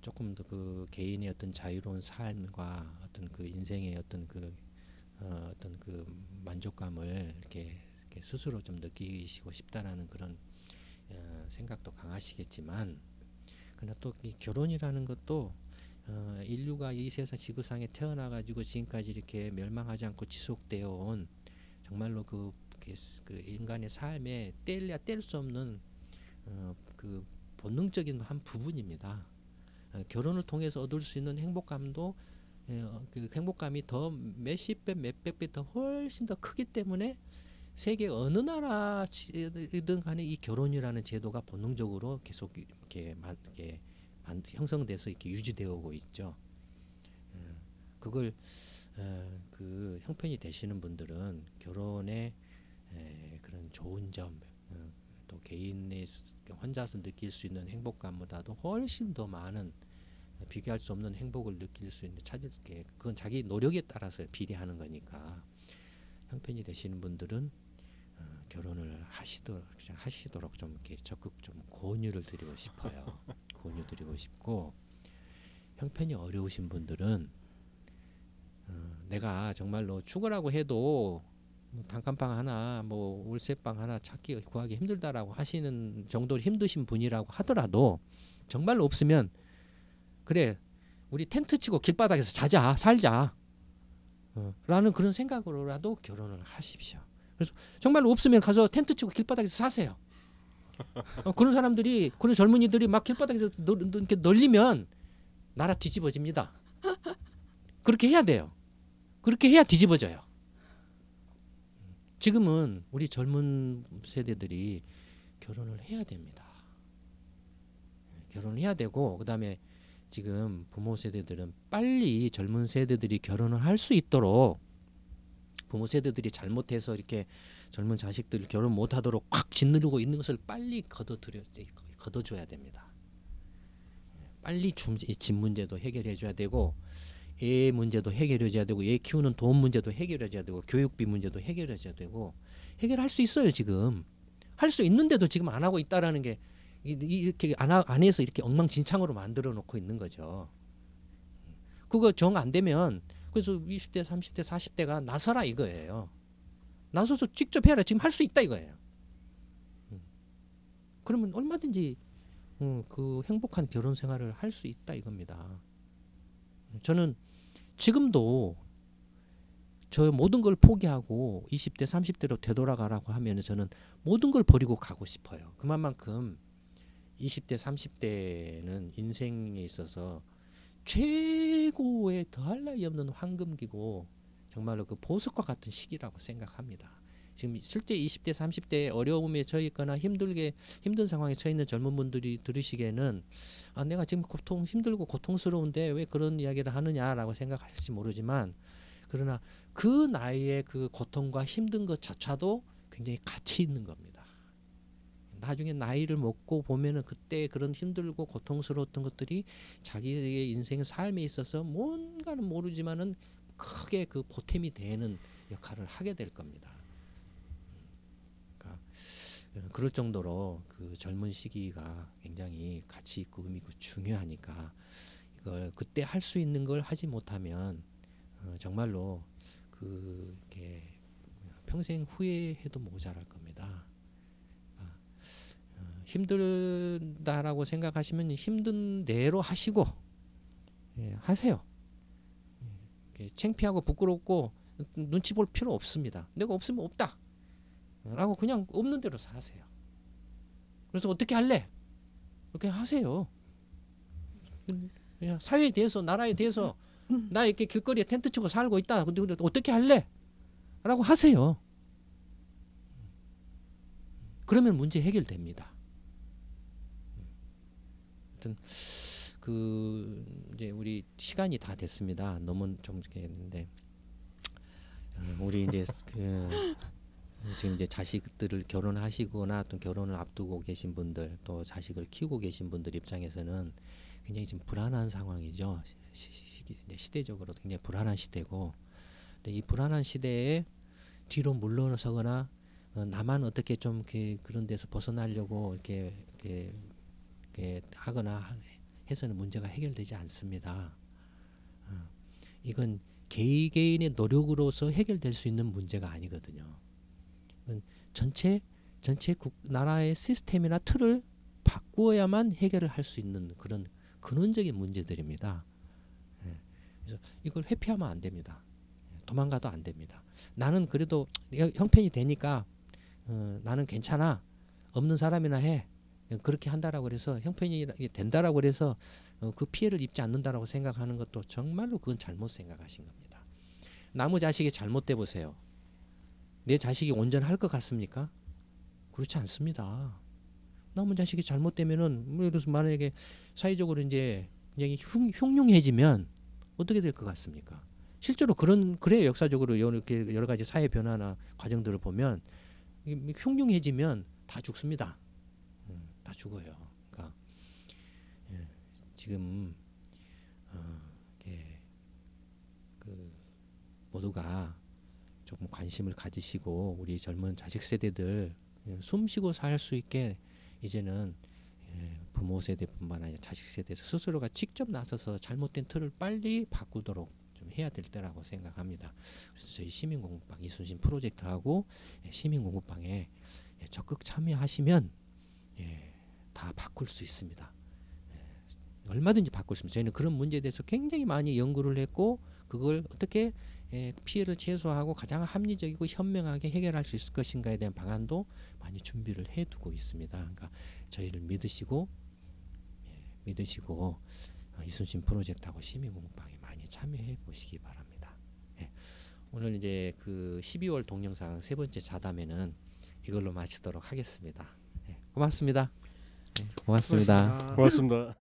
조금 더 그 개인의 어떤 자유로운 삶과 어떤 그 인생의 어떤 그 만족감을 이렇게 스스로 좀 느끼시고 싶다라는 그런 생각도 강하시겠지만 그러나 또 이 결혼이라는 것도 인류가 이 세상 지구상에 태어나 가지고 지금까지 이렇게 멸망하지 않고 지속되어 온 정말로 그 인간의 삶에 뗄 수 없는 그 본능적인 한 부분입니다. 결혼을 통해서 얻을 수 있는 행복감도 그 행복감이 더 몇십 배, 몇백 배 더 훨씬 더 크기 때문에 세계 어느 나라든 간에 이 결혼이라는 제도가 본능적으로 계속 이렇게 형성돼서 이렇게 유지되어 오고 있죠. 그걸 그 형편이 되시는 분들은 결혼의 그런 좋은 점, 또 개인의 혼자서 느낄 수 있는 행복감보다도 훨씬 더 많은 비교할 수 없는 행복을 느낄 수 있는 찾을 게 그건 자기 노력에 따라서 비례하는 거니까 형편이 되시는 분들은 결혼을 하시도록 좀 이렇게 적극 좀 권유를 드리고 싶어요. 권유 드리고 싶고 형편이 어려우신 분들은 내가 정말로 죽으라고 해도 뭐 단칸방 하나 뭐 월세방 하나 구하기 힘들다라고 하시는 정도로 힘드신 분이라고 하더라도 정말로 없으면 그래 우리 텐트 치고 길바닥에서 자자 살자 라는 그런 생각으로라도 결혼을 하십시오. 그래서 정말로 없으면 가서 텐트 치고 길바닥에서 사세요. 그런 사람들이 그런 젊은이들이 막 길바닥에서 이렇게 널리면 나라 뒤집어집니다. 그렇게 해야 돼요. 그렇게 해야 뒤집어져요. 지금은 우리 젊은 세대들이 결혼을 해야 됩니다. 결혼을 해야 되고 그다음에 지금 부모 세대들은 빨리 젊은 세대들이 결혼을 할 수 있도록 부모 세대들이 잘못해서 이렇게 젊은 자식들 결혼 못하도록 확 짓누르고 있는 것을 빨리 걷어줘야 됩니다. 빨리 집 문제도 해결해줘야 되고 애 문제도 해결해줘야 되고 애 키우는 돈 문제도 해결해줘야 되고 교육비 문제도 해결해줘야 되고 해결할 수 있어요. 지금 할 수 있는데도 지금 안 하고 있다라는 게 이렇게 안에서 이렇게 엉망진창으로 만들어 놓고 있는 거죠. 그거 정 안 되면 그래서 20대, 30대, 40대가 나서라 이거예요. 나서서 직접 해라. 지금 할 수 있다 이거예요. 그러면 얼마든지 그 행복한 결혼 생활을 할 수 있다 이겁니다. 저는 지금도 저 모든 걸 포기하고 20대, 30대로 되돌아가라고 하면 저는 모든 걸 버리고 가고 싶어요. 그만큼 20대, 30대는 인생에 있어서 최고의 더할 나위 없는 황금기고 정말로 그 보석과 같은 시기라고 생각합니다. 지금 실제 20대, 30대 어려움에 처해 있거나 힘든 상황에 처해 있는 젊은 분들이 들으시기에는 내가 지금 힘들고 고통스러운데 왜 그런 이야기를 하느냐라고 생각하실지 모르지만 그러나 그 나이에 그 고통과 힘든 것조차도 굉장히 가치 있는 겁니다. 나중에 나이를 먹고 보면은 그때 그런 힘들고 고통스러웠던 것들이 자기의 인생 삶에 있어서 뭔가는 모르지만은 크게 그 보탬이 되는 역할을 하게 될 겁니다. 그러니까 그럴 정도로 그 젊은 시기가 굉장히 가치 있고 의미 있고 중요하니까 이걸 그때 할 수 있는 걸 하지 못하면 정말로 이렇게 평생 후회해도 모자랄 겁니다. 힘들다라고 생각하시면 힘든 대로 하시고 하세요. 창피하고 부끄럽고 눈치 볼 필요 없습니다. 내가 없으면 없다 라고 그냥 없는 대로 사세요. 그래서 어떻게 할래? 그렇게 하세요. 그냥 사회에 대해서 나라에 대해서 나 이렇게 길거리에 텐트 치고 살고 있다. 근데 어떻게 할래? 라고 하세요. 그러면 문제 해결됩니다. 하여튼 이제 우리 시간이 다 됐습니다. 너무 좀 이렇게 했는데 우리 이제 지금 이제 자식들을 결혼하시거나 또 결혼을 앞두고 계신 분들 또 자식을 키우고 계신 분들 입장에서는 굉장히 지금 불안한 상황이죠. 시대적으로 굉장히 불안한 시대고, 근데 이 불안한 시대에 뒤로 물러서거나 나만 어떻게 좀 그런 데서 벗어나려고 이렇게 하거나 해서는 문제가 해결되지 않습니다. 이건 개인의 노력으로서 해결될 수 있는 문제가 아니거든요. 이건 전체 나라의 시스템이나 틀을 바꾸어야만 해결을 할 수 있는 그런 근원적인 문제들입니다. 그래서 이걸 회피하면 안 됩니다. 도망가도 안 됩니다. 나는 그래도 형편이 되니까 나는 괜찮아. 없는 사람이나 해. 그렇게 한다라고 그래서 형편이 된다라고 그래서 그 피해를 입지 않는다라고 생각하는 것도 정말로 그건 잘못 생각하신 겁니다. 나무 자식이 잘못돼 보세요. 내 자식이 온전할 것 같습니까? 그렇지 않습니다. 나무 자식이 잘못되면은 예를 들어서 만약에 사회적으로 이제 굉장히 흉흉해지면 어떻게 될 것 같습니까? 실제로 그래요. 역사적으로 이렇게 여러 가지 사회 변화나 과정들을 보면 흉흉해지면 다 죽습니다. 다 죽어요. 그러니까 지금 모두가 조금 관심을 가지시고 우리 젊은 자식 세대들 숨쉬고 살 수 있게 이제는 부모 세대뿐만 아니라 자식 세대 스스로가 직접 나서서 잘못된 틀을 빨리 바꾸도록 좀 해야 될 때라고 생각합니다. 그래서 저희 시민공부방 이순신 프로젝트하고 시민공부방에 적극 참여하시면 다 바꿀 수 있습니다. 얼마든지 바꿀 수 있습니다. 저희는 그런 문제에 대해서 굉장히 많이 연구를 했고 그걸 어떻게 피해를 최소화하고 가장 합리적이고 현명하게 해결할 수 있을 것인가에 대한 방안도 많이 준비를 해두고 있습니다. 그러니까 저희를 믿으시고 이순신 프로젝트하고 시민공부방에 많이 참여해 보시기 바랍니다. 오늘 이제 그 12월 동영상 세 번째 자담회는 이걸로 마치도록 하겠습니다. 고맙습니다. 고맙습니다. 고맙습니다.